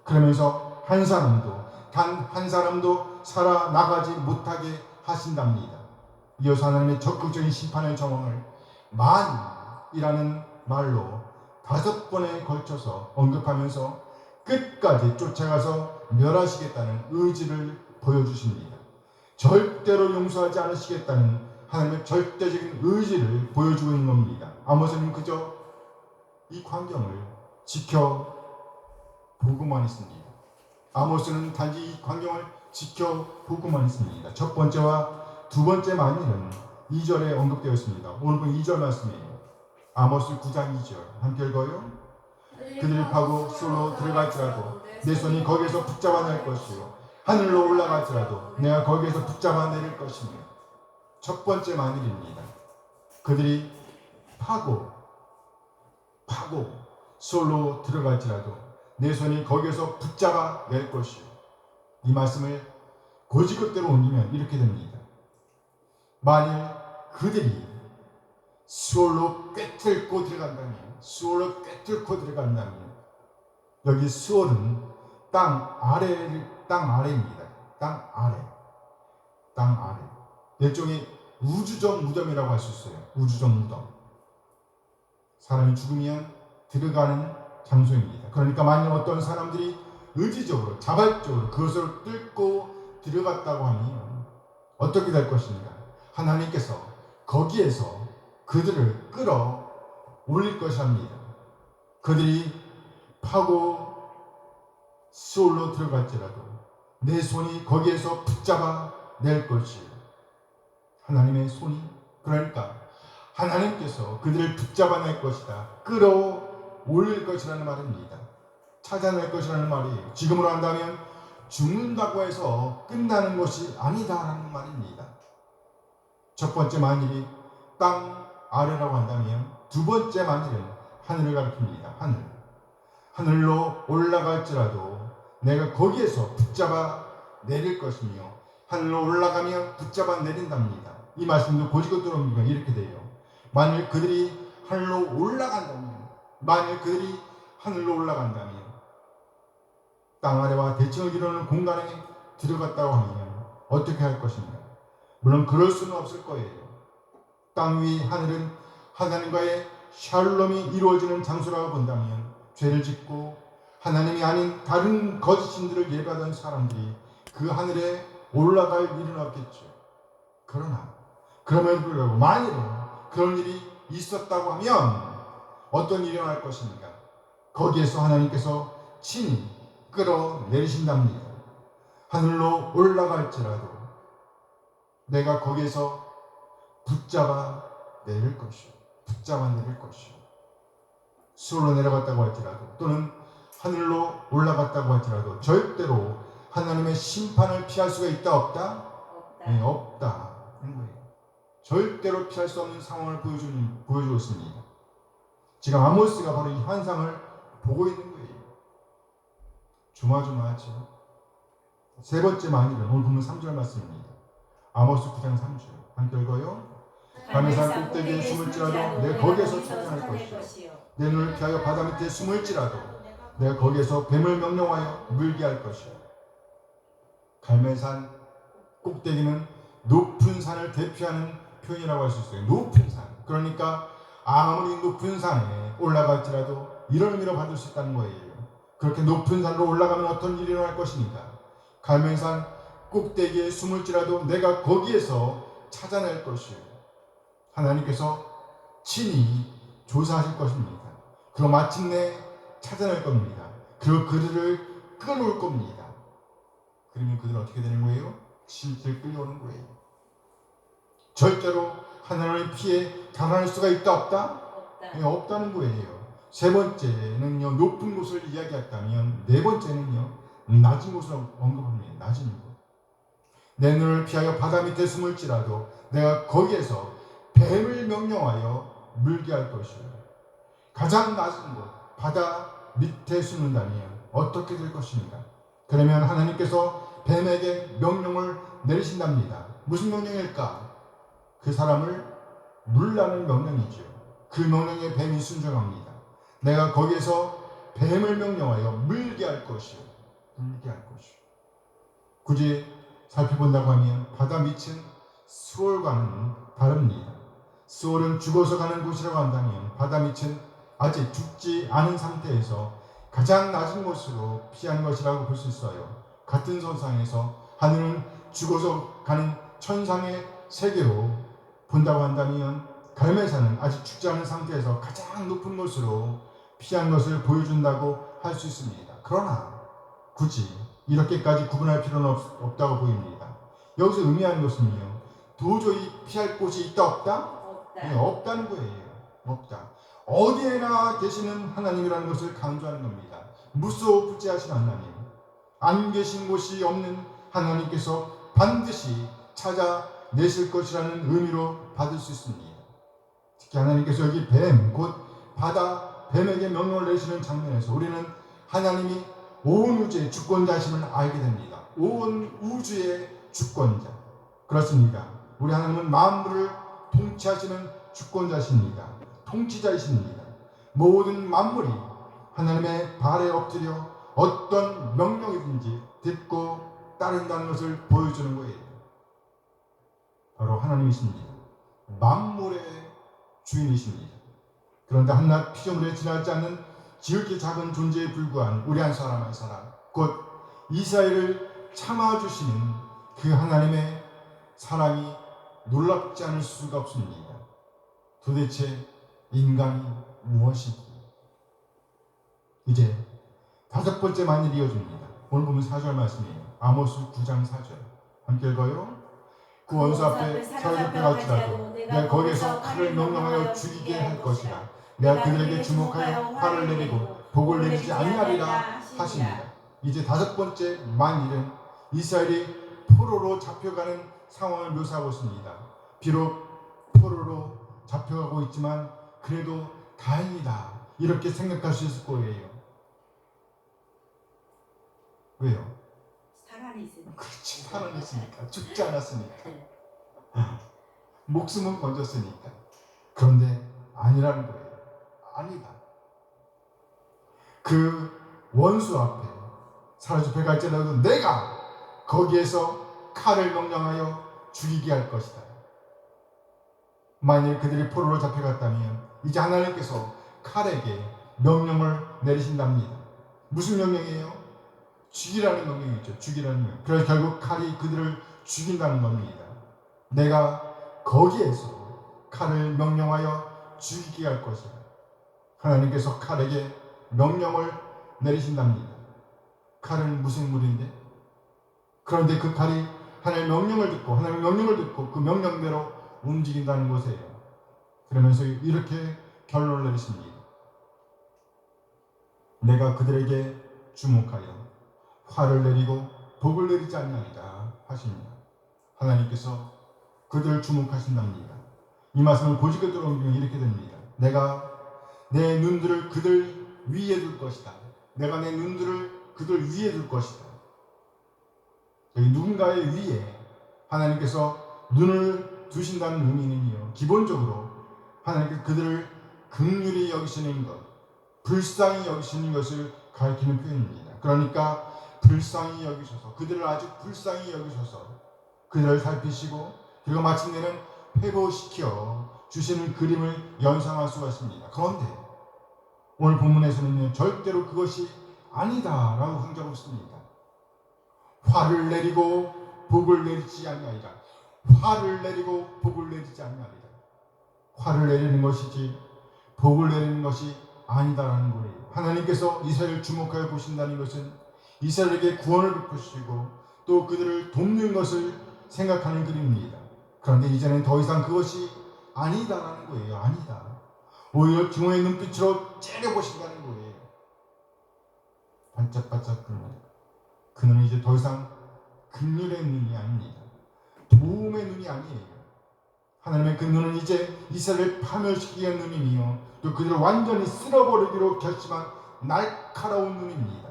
그러면서 한 사람도 단 한 사람도 살아나가지 못하게 하신답니다. 이어서 하나님의 적극적인 심판의 정황을 만이라는 말로 5번에 걸쳐서 언급하면서 끝까지 쫓아가서 멸하시겠다는 의지를 보여주십니다. 절대로 용서하지 않으시겠다는 하나님의 절대적인 의지를 보여주고 있는 겁니다. 아모스는 그저 이 광경을 지켜보고만 있습니다. 아모스는 단지 이 광경을 지켜보고만 있습니다. 첫 번째와 두 번째 만일은 2절에 언급되어 있습니다. 오늘 본 2절 말씀이에요. 아모스 9장 2절 함께 읽어요. 그들을 파고 수로 들어갈지라도 내 손이 거기에서 붙잡아낼 것이요 하늘로 올라갈지라도 내가 거기에서 붙잡아내릴 것이며. 첫 번째 만일입니다. 그들이 파고 수로 들어갈지라도 내 손이 거기에서 붙잡아낼 것이요. 이 말씀을 고지것대로 옮기면 이렇게 됩니다. 만일 그들이 수월로 꿰뚫고 들어간다면 여기 수월은 땅 아래입니다. 땅 아래. 일종의 우주적 무덤이라고 할 수 있어요. 우주적 무덤. 사람이 죽으면 들어가는 장소입니다. 그러니까 만약 어떤 사람들이 의지적으로 자발적으로 그것을 뚫고 들어갔다고 하면 어떻게 될 것인가? 하나님께서 거기에서 그들을 끌어 올릴 것입니다. 그들이 파고 수월로 들어갈지라도 내 손이 거기에서 붙잡아 낼 것이요. 하나님의 손이, 그러니까 하나님께서 그들을 붙잡아낼 것이다. 끌어 올릴 것이라는 말입니다. 찾아낼 것이라는 말이에요. 지금으로 한다면 죽는다고 해서 끝나는 것이 아니다라는 말입니다. 첫 번째 만일이 땅 아래라고 한다면 두 번째 만일은 하늘을 가리킵니다. 하늘로 올라갈지라도 내가 거기에서 붙잡아 내릴 것이며 하늘로 올라가면 붙잡아 내린답니다. 이 말씀도 고지것대로 옮기면 이렇게 돼요. 만일 그들이 하늘로 올라간다면 땅 아래와 대칭을 이루는 공간에 들어갔다고 하면 어떻게 할 것인가? 물론 그럴 수는 없을 거예요. 땅 위 하늘은 하나님과의 샬롬이 이루어지는 장소라고 본다면 죄를 짓고 하나님이 아닌 다른 거짓신들을 예배하던 사람들이 그 하늘에 올라갈 일은 없겠죠. 그럼에도 불구하고 만일은 그런 일이 있었다고 하면 어떤 일이 일어날 것인가? 거기에서 하나님께서 친히 끌어내리신답니다. 하늘로 올라갈지라도 내가 거기에서 붙잡아 내릴 것이요. 수월로 내려갔다고 할지라도 또는 하늘로 올라갔다고 할지라도 절대로 하나님의 심판을 피할 수가 있다 없다? 네, 없다 하는 거예요. 절대로 피할 수 없는 상황을 보여주고 있습니다. 지금 아모스가 바로 이 환상을 보고 있는 거예요. 조마조마하죠. 세 번째 만일은 오늘 보면 3절 말씀입니다. 아모스 9장 3절 함께 읽어요. 갈매산 꼭대기에 숨을지라도 내가 거기에서 찾아낼 것이요 내 눈을 피하여 바다 밑에 숨을지라도 내가 거기에서 뱀을 명령하여 물게 할 것이요. 갈매산 꼭대기는 높은 산을 대표하는 표현이라고 할 수 있어요. 높은 산. 그러니까 아무리 높은 산에 올라갈지라도 이런 의미로 받을 수 있다는 거예요. 그렇게 높은 산으로 올라가면 어떤 일이 일어날 것입니까? 갈매산 꼭대기에 숨을지라도 내가 거기에서 찾아낼 것이요. 하나님께서 친히 조사하실 것입니다. 그리고 마침내 찾아낼 겁니다. 그리고 그들을 끌어올 겁니다. 그러면 그들은 어떻게 되는 거예요? 실제 끌려오는 거예요. 절대로 하나님을 피해 달아날 수가 있다 없다? 네, 없다는 거예요. 세 번째는요, 높은 곳을 이야기했다면, 네 번째는요, 낮은 곳을 언급합니다. 낮은 곳. 내 눈을 피하여 바다 밑에 숨을지라도 내가 거기에서 뱀을 명령하여 물게 할 것이요. 가장 낮은 곳, 바다 밑에 숨는다면 어떻게 될 것입니까? 그러면 하나님께서 뱀에게 명령을 내리신답니다. 무슨 명령일까? 그 사람을 물라는 명령이죠. 그 명령에 뱀이 순종합니다. 내가 거기에서 뱀을 명령하여 물게 할 것이요. 물게 할 것이요. 굳이 살펴본다고 하면 바다 밑은 수월과는 다릅니다. 수월은 죽어서 가는 곳이라고 한다면 바다 밑은 아직 죽지 않은 상태에서 가장 낮은 곳으로 피한 것이라고 볼 수 있어요. 같은 선상에서 하늘은 죽어서 가는 천상의 세계로 본다고 한다면 갈매산은 아직 죽지 않은 상태에서 가장 높은 곳으로 피한 것을 보여준다고 할 수 있습니다. 그러나 굳이 이렇게까지 구분할 필요는 없다고 보입니다. 여기서 의미하는 것은요, 도저히 피할 곳이 있다 없다? 네, 없다는 거예요. 없다. 어디에나 계시는 하나님이라는 것을 강조하는 겁니다. 무소부지하신 하나님, 안 계신 곳이 없는 하나님께서 반드시 찾아내실 것이라는 의미로 받을 수 있습니다. 특히 하나님께서 여기 뱀, 곧 바다 뱀에게 명령을 내리시는 장면에서 우리는 하나님이 온 우주의 주권자심을 알게 됩니다. 온 우주의 주권자. 그렇습니다. 우리 하나님은 만물을 통치하시는 주권자십니다. 통치자이십니다. 모든 만물이 하나님의 발에 엎드려 어떤 명령이든지 듣고 따른다는 것을 보여주는 거예요. 바로 하나님이십니다. 만물의 주인이십니다. 그런데 한낱 피조물에 지나지 않는 지극히 작은 존재에 불과한 우리 한 사람 한 사람, 곧 이스라엘을 참아주시는 그 하나님의 사랑이 놀랍지 않을 수가 없습니다. 도대체 인간이 무엇이기에? 이제 다섯 번째 만일이 이어집니다. 오늘 보면 4절 말씀이에요. 아모스 9장 4절. 함께 읽어요. 그 원수 앞에 사로잡혀 갈지라도 내가 거기에서 칼을 명령하여 죽이게 할 것이라. 내가 그들에게 주목하여 화를 내리고 복을 내리지 아니하리라 하십니다. 이제 다섯 번째 만일은 이스라엘이 포로로 잡혀가는 상황을 묘사하고 있습니다. 비록 포로로 잡혀가고 있지만 그래도 다행이다, 이렇게 생각할 수 있을 거예요. 왜요? 사랑이 있으니까. 그렇지, 사랑이 있으니까. 죽지 않았으니까. 목숨은 건졌으니까. 그런데 아니라는 거예요. 아니다. 그 원수 앞에 사로잡혀 갈지라도 내가 거기에서 칼을 명령하여 죽이게 할 것이다. 만일 그들이 포로로 잡혀갔다면 이제 하나님께서 칼에게 명령을 내리신답니다. 무슨 명령이에요? 죽이라는 명령이죠. 죽이라는 명령. 그래서 결국 칼이 그들을 죽인다는 겁니다. 내가 거기에서 칼을 명령하여 죽이게 할 것이다. 하나님께서 칼에게 명령을 내리신답니다. 칼은 무슨 물인데? 그런데 그 칼이 하나님의 명령을 듣고 그 명령대로 움직인다는 것이에요. 그러면서 이렇게 결론을 내리십니다. 내가 그들에게 주목하여 화를 내리고 복을 내리지 아니하리라 하십니다. 하나님께서 그들을 주목하신답니다. 이 말씀을 고지껏 옮기면 이렇게 됩니다. 내가 내 눈들을 그들 위에 둘 것이다. 내가 내 눈들을 그들 위에 둘 것이다. 여기 누군가의 위에 하나님께서 눈을 두신다는 의미는요, 기본적으로 하나님께서 그들을 긍휼히 여기시는 것, 불쌍히 여기시는 것을 가리키는 표현입니다. 그러니까 불쌍히 여기셔서, 그들을 아주 불쌍히 여기셔서 그들을 살피시고 그리고 마침내는 회복시켜 주시는 그림을 연상할 수가 있습니다. 그런데 오늘 본문에서는요, 절대로 그것이 아니다라고 흥하고 있습니다. 화를 내리고 복을 내리지 아니하리라. 화를 내리고 복을 내리지 아니하리라. 화를 내리는 것이지 복을 내리는 것이 아니다라는 거예요. 하나님께서 이스라엘을 주목하여 보신다는 것은 이스라엘에게 구원을 베푸시고 또 그들을 돕는 것을 생각하는 그림입니다. 그런데 이제는 더 이상 그것이 아니다라는 거예요. 아니다. 오히려 증오의 눈빛으로 째려보신다는 거예요. 반짝반짝 봅니다. 그는 이제 더 이상 긍휼의 눈이 아닙니다. 도움의 눈이 아니에요. 하나님의 그 눈은 이제 이스라엘을 파멸시키기 위한 눈이며 또 그들을 완전히 쓸어버리기로 결심한 날카로운 눈입니다.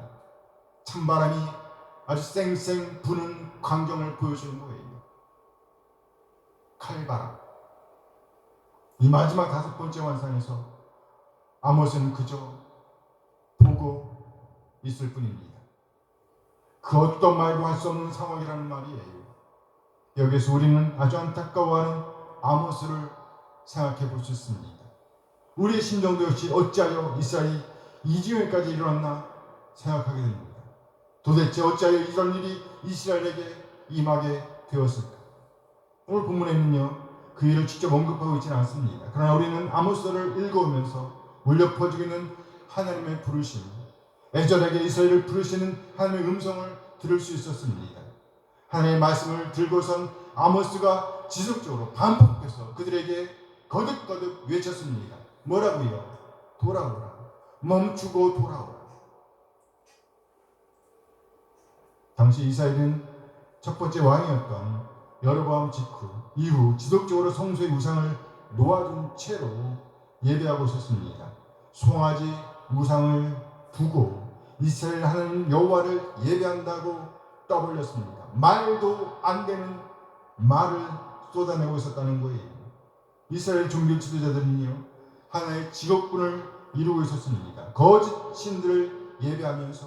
찬바람이 아주 쌩쌩 부는 광경을 보여주는 거예요. 칼바람. 이 마지막 5번째 환상에서 아모스는 그저 보고 있을 뿐입니다. 그 어떤 말도 할 수 없는 상황이라는 말이에요. 여기서 우리는 아주 안타까워하는 아모스를 생각해 볼 수 있습니다. 우리의 심정도 역시 어찌하여 이스라엘이 이 지경까지 일어났나 생각하게 됩니다. 도대체 어찌하여 이런 일이 이스라엘에게 임하게 되었을까? 오늘 본문에는요, 그 일을 직접 언급하고 있지는 않습니다. 그러나 우리는 아모스를 읽어오면서 울려 퍼지고 있는 하나님의 부르심, 애절하게 이스라엘을 부르시는 하나님의 음성을 들을 수 있었습니다. 하나님의 말씀을 들고선 아모스가 지속적으로 반복해서 그들에게 거듭거듭 외쳤습니다. 뭐라고요? 돌아오라. 멈추고 돌아오라. 당시 이스라엘은 첫 번째 왕이었던 여로보암 직후 이후 지속적으로 성소의 우상을 놓아둔 채로 예배하고 있었습니다. 송아지 우상을 두고 이스라엘 하나님 여호와를 예배한다고 떠벌렸습니다. 말도 안 되는 말을 쏟아내고 있었다는 거예요. 이스라엘 종교 지도자들은요, 하나의 직업군을 이루고 있었습니다. 거짓 신들을 예배하면서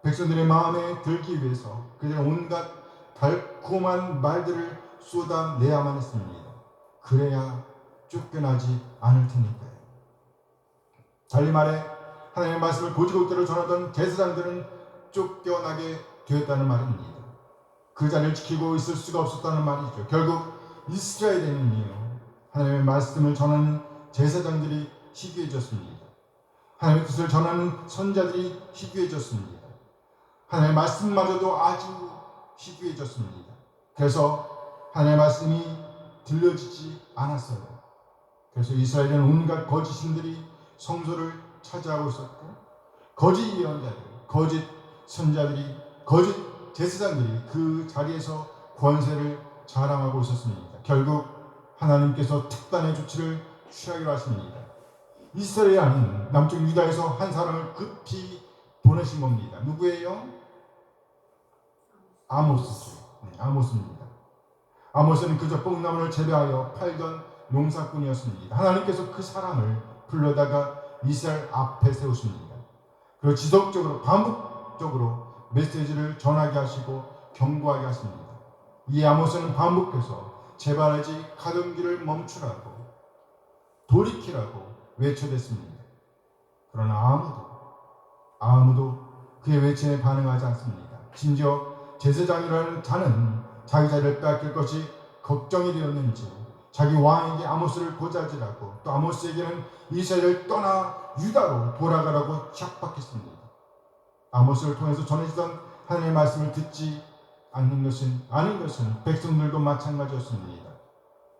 백성들의 마음에 들기 위해서 그들은 온갖 달콤한 말들을 쏟아내야만 했습니다. 그래야 쫓겨나지 않을 테니까요. 달리 말해 하나님의 말씀을 고지고대로 전하던 제사장들은 쫓겨나게 되었다는 말입니다. 그 자리를 지키고 있을 수가 없었다는 말이죠. 결국 이스라엘에는요, 하나님의 말씀을 전하는 제사장들이 희귀해졌습니다. 하나님의 뜻을 전하는 선자들이 희귀해졌습니다. 하나님의 말씀마저도 아주 희귀해졌습니다. 그래서 하나님의 말씀이 들려지지 않았어요. 그래서 이스라엘은 온갖 거짓 신들이 성소를 차지하고 있었고, 거짓 예언자들, 거짓 선자들이, 거짓 제사장들이 그 자리에서 권세를 자랑하고 있었습니다. 결국 하나님께서 특단의 조치를 취하기로 하십니다. 이스라엘이 아닌 남쪽 유다에서 한 사람을 급히 보내신 겁니다. 누구예요? 아모스죠. 아모스입니다. 아모스는 그저 뽕나무를 재배하여 팔던 농사꾼이었습니다. 하나님께서 그 사람을 불러다가 이스라엘 앞에 세우십니다. 그리고 지속적으로 반복적으로 메시지를 전하게 하시고 경고하게 하십니다. 이 아모스는 반복해서 재발하지 가던 길을 멈추라고, 돌이키라고 외쳐댔습니다. 그러나 아무도 그의 외침에 반응하지 않습니다. 심지어 제사장이라는 자는 자기 자리를 빼앗길 것이 걱정이 되었는지 자기 왕에게 아모스를 고자질하고 또 아모스에게는 이스라엘을 떠나 유다로 돌아가라고 협박했습니다. 아모스를 통해서 전해지던 하나님의 말씀을 듣지 않는 것은 백성들도 마찬가지였습니다.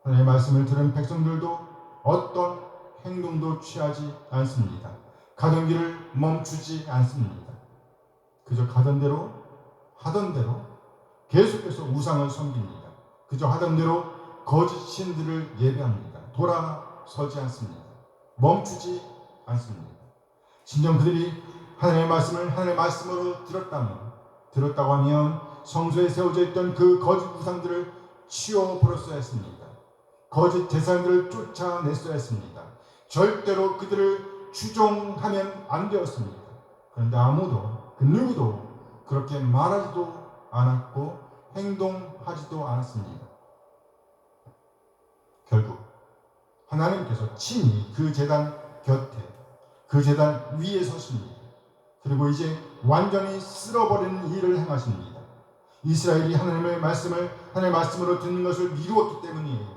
하나님의 말씀을 들은 백성들도 어떤 행동도 취하지 않습니다. 가던 길을 멈추지 않습니다. 그저 가던 대로 하던 대로 계속해서 우상을 섬깁니다. 그저 하던 대로 거짓 신들을 예배합니다. 돌아서지 않습니다. 멈추지 않습니다. 진정 그들이 하나님의 말씀을 하나님의 말씀으로 들었다고 하면 성소에 세워져 있던 그 거짓 우상들을 치워버렸어야 했습니다. 거짓 제사장들을 쫓아냈어야 했습니다. 절대로 그들을 추종하면 안 되었습니다. 그런데 아무도 그 누구도 그렇게 말하지도 않았고 행동하지도 않았습니다. 결국 하나님께서 친히 그 제단 곁에 그 제단 위에 서십니다. 그리고 이제 완전히 쓸어버리는 일을 행하십니다. 이스라엘이 하나님의 말씀으로 듣는 것을 미루었기 때문이에요.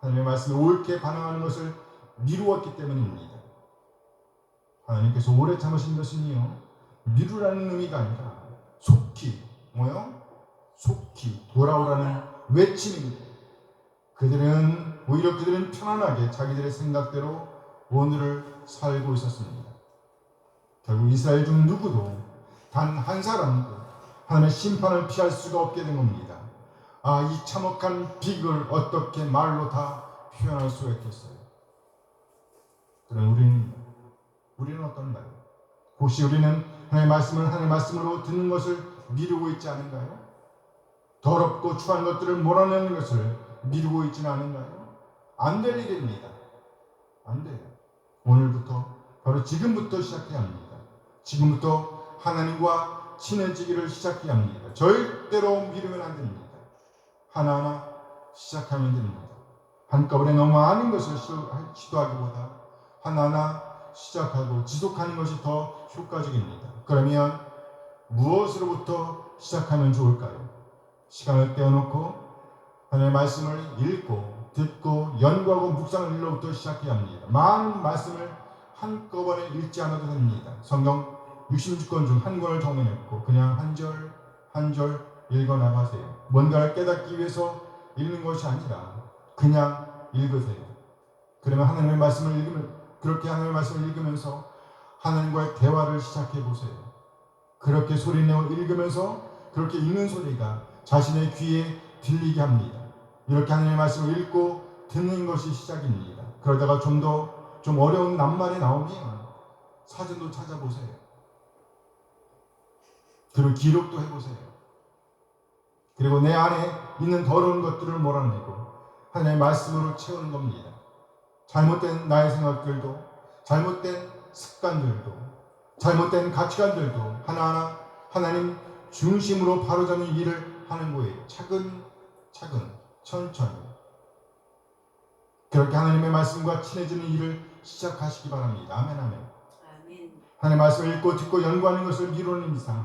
하나님의 말씀에 옳게 반응하는 것을 미루었기 때문입니다. 하나님께서 오래 참으신 것은요, 미루라는 의미가 아니라 속히 돌아오라는 외침입니다. 오히려 그들은 편안하게 자기들의 생각대로 오늘을 살고 있었습니다. 결국 이스라엘 중 누구도 단 한 사람도 하나님의 심판을 피할 수가 없게 된 겁니다. 이 참혹한 비극을 어떻게 말로 다 표현할 수가 있겠어요? 그럼 우리는 어떤가요? 혹시 우리는 하나님의 말씀으로 듣는 것을 미루고 있지 않은가요? 더럽고 추한 것들을 몰아내는 것을 미루고 있지는 않은가요? 안 될 일입니다. 안 돼요. 오늘부터, 바로 지금부터 시작해야 합니다. 지금부터 하나님과 친해지기를 시작해야 합니다. 절대로 미루면 안 됩니다. 하나하나 시작하면 됩니다. 한꺼번에 너무 많은 것을 시도하기보다 하나하나 시작하고 지속하는 것이 더 효과적입니다. 그러면 무엇으로부터 시작하면 좋을까요? 시간을 떼어놓고 하나님의 말씀을 읽고 듣고 연구하고 묵상하는 일로부터 시작해야 합니다. 많은 말씀을 한꺼번에 읽지 않아도 됩니다. 성경 66권 중 한 권을 정해놓고 그냥 한 절 한 절 읽어나가세요. 뭔가를 깨닫기 위해서 읽는 것이 아니라 그냥 읽으세요. 그러면 그렇게 하나님의 말씀을 읽으면서 하나님과의 대화를 시작해 보세요. 그렇게 소리내어 읽으면서 그렇게 읽는 소리가 자신의 귀에 들리게 합니다. 이렇게 하나님의 말씀을 읽고 듣는 것이 시작입니다. 그러다가 좀 어려운 낱말이 나오면 사전도 찾아보세요. 그리고 기록도 해보세요. 그리고 내 안에 있는 더러운 것들을 몰아내고 하나님의 말씀으로 채우는 겁니다. 잘못된 나의 생각들도, 잘못된 습관들도, 잘못된 가치관들도 하나하나 하나님 중심으로 바로잡는 일을 하는 거예요. 차근차근, 천천히. 그렇게 하나님의 말씀과 친해지는 일을 시작하시기 바랍니다. 아멘, 아멘. 하나님의 말씀을 읽고 듣고 연구하는 것을 미루는 이상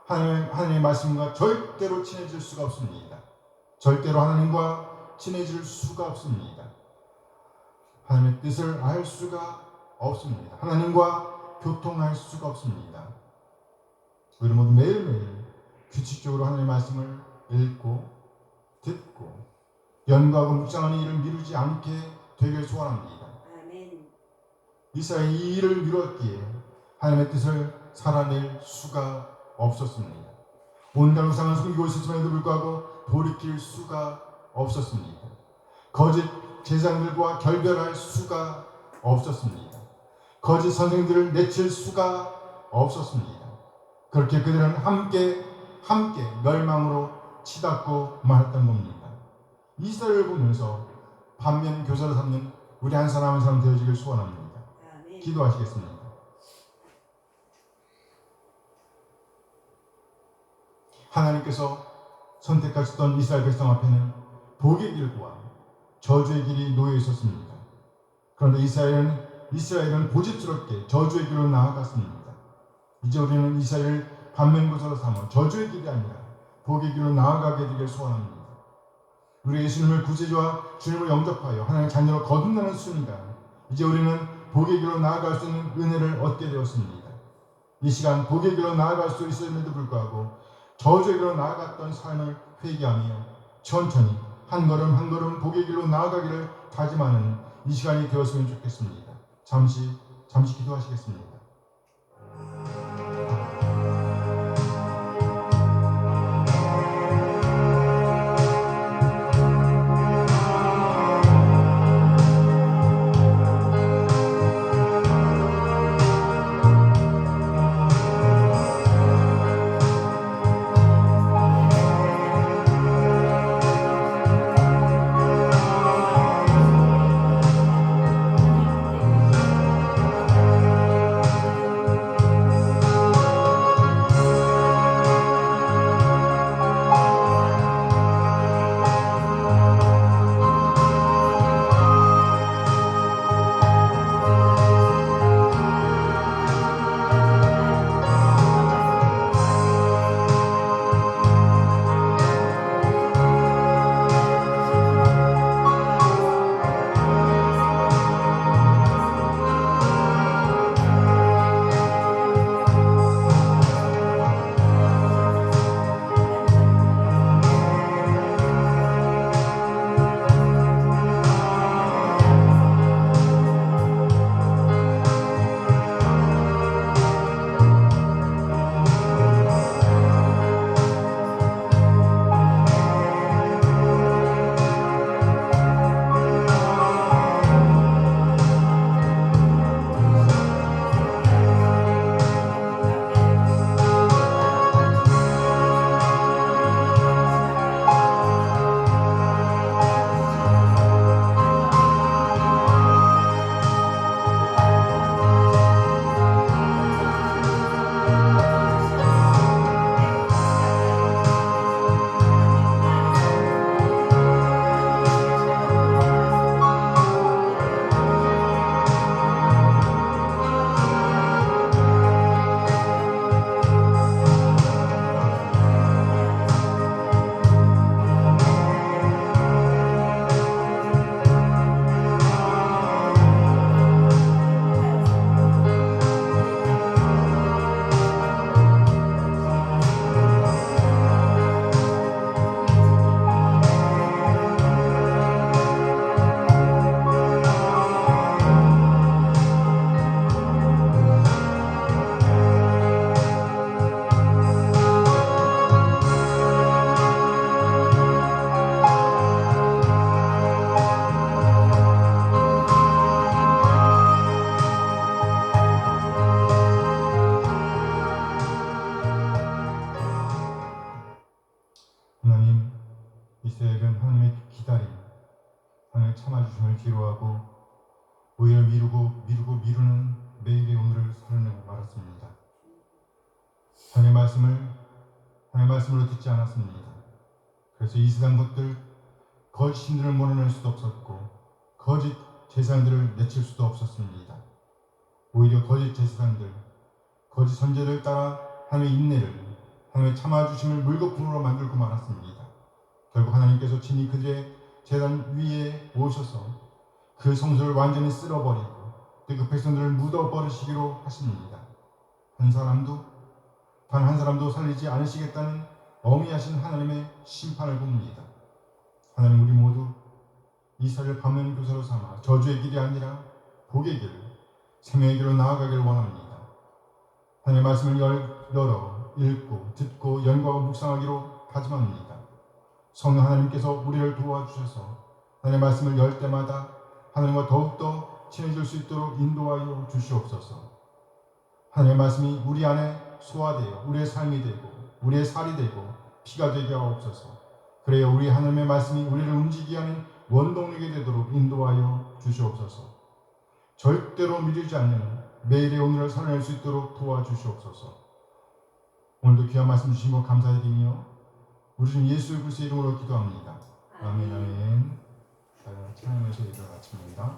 하나님의 말씀과 절대로 친해질 수가 없습니다. 절대로 하나님과 친해질 수가 없습니다. 하나님의 뜻을 알 수가 없습니다. 하나님과 교통할 수가 없습니다. 우리 모두 매일매일 규칙적으로 하나님의 말씀을 읽고 듣고 연구하고 묵상하는 일을 미루지 않게 되길 소원합니다. 아멘. 이스라엘이 이 일을 미뤘기에 하나님의 뜻을 살아낼 수가 없었습니다. 온갖 우상을 숨기고 있었음에도 불구하고 돌이킬 수가 없었습니다. 거짓 제사장들과 결별할 수가 없었습니다. 거짓 선생들을 내칠 수가 없었습니다. 그렇게 그들은 함께 멸망으로 치닫고 말았던 겁니다. 이스라엘을 보면서 반면 교사를 삼는 우리 한 사람 한 사람 되어지길 소원합니다. 아멘. 기도하시겠습니다. 하나님께서 선택하셨던 이스라엘 백성 앞에는 복의 길과 저주의 길이 놓여 있었습니다. 그런데 이스라엘은 고집스럽게 저주의 길로 나아갔습니다. 이제 우리는 이스라엘을 반면교사로 삼아 저주의 길이 아니라 복의 길로 나아가게 되길 소원합니다. 우리 예수님을 구세주와 주님을 영접하여 하나님의 자녀로 거듭나는 순간 이제 우리는 복의 길로 나아갈 수 있는 은혜를 얻게 되었습니다. 이 시간 복의 길로 나아갈 수 있음에도 불구하고 저주의 길로 나아갔던 삶을 회개하며 천천히 한 걸음 한 걸음 복의 길로 나아가기를 다짐하는 이 시간이 되었으면 좋겠습니다. 잠시 기도하시겠습니다. 연구하고 오히려 미루는 매일의 오늘을 살아내고 말았습니다. 하나님의 말씀으로 듣지 않았습니다. 그래서 이 세상 것들, 거짓 신들을 몰아낼 수도 없었고 거짓 제사장들을 내칠 수도 없었습니다. 오히려 거짓 제사장들, 거짓 선제를 따라 하나님의 인내를, 하나님의 참아주심을 물거품으로 만들고 말았습니다. 결국 하나님께서 친히 그들의 제단 위에 오셔서 그 성소를 완전히 쓸어버리고 그 백성들을 묻어버리시기로 하십니다. 단 한 사람도 살리지 않으시겠다는 어미하신 하나님의 심판을 봅니다. 하나님, 우리 모두 이 사를 반면교사로 삼아 저주의 길이 아니라 복의 길, 생명의 길로 나아가기를 원합니다. 하나님의 말씀을 열어 읽고 듣고 연구하고 묵상하기로 다짐합니다. 성령 하나님께서 우리를 도와주셔서 하나님의 말씀을 열 때마다 하나님과 더욱더 친해질 수 있도록 인도하여 주시옵소서. 하나님의 말씀이 우리 안에 소화되어 우리의 삶이 되고 우리의 살이 되고 피가 되게 하옵소서. 그래야 우리 하나님의 말씀이 우리를 움직이게 하는 원동력이 되도록 인도하여 주시옵소서. 절대로 미루지 않는 매일의 오늘을 살아낼 수 있도록 도와주시옵소서. 오늘도 귀한 말씀 주시고 감사드리며 우리 주 예수 그리스도의 이름으로 기도합니다. 아멘. 아멘. 자, 찬양에서 예배를 마칩니다.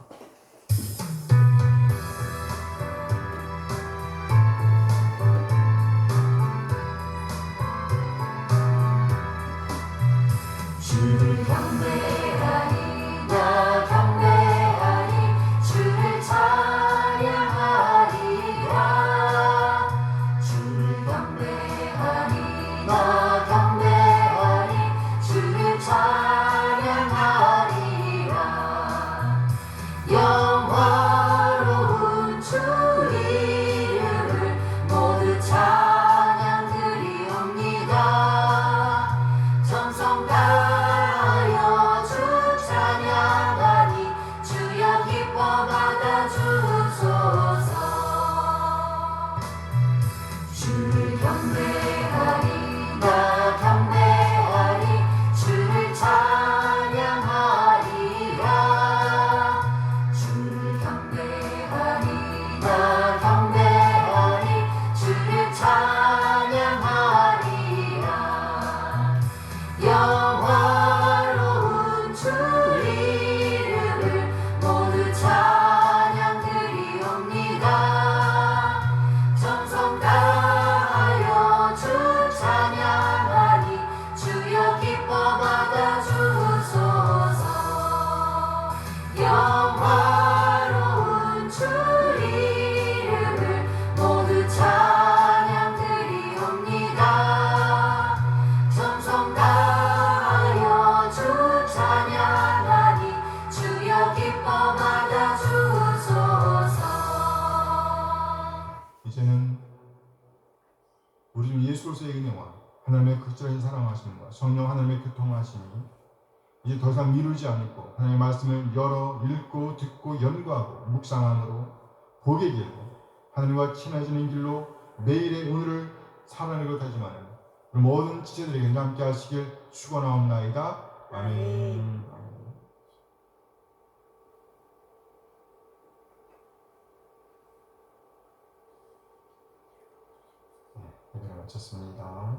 주를 경배하리 나 경배하리 주를 찬양하리라 주를 경배하리 나 경배하리 주를 찬양하리라 영화로운 주 이름을 모두 찬양 드리옵니다. 정성 다하여 주 찬양하니 주여 기뻐 받아 주소서. 주를 경배하리 나 경배하리 주를 찬양하리라 주를 경배하리 나 경배하리 주를 찬양하리라 영화로운 주 이름을 모두 찬양 드리옵니다. 정성 다하여 주 찬양하니 주여 기뻐 받아 주소서. 영화로운 주 이름을 모두 찬양 드리옵니다. 정성 다하여 주 찬양하니 주여 기뻐 받아 주소서. 이제는 우리 주 예수 그리스도의 은혜와 하나님의 극진하신 사랑하심과 성령 하나님의 교통하심이 이제 더 이상 미루지 않고 하나님의 말씀을 열어 읽고 듣고 연구하고 묵상함으로 복의 길로 하나님과 친해지는 길로 매일의 오늘을 살아내고 다짐하는 우리 모든 지체들에게 함께 하시길 축원하옵나이다. 아멘. 예배를 마쳤습니다.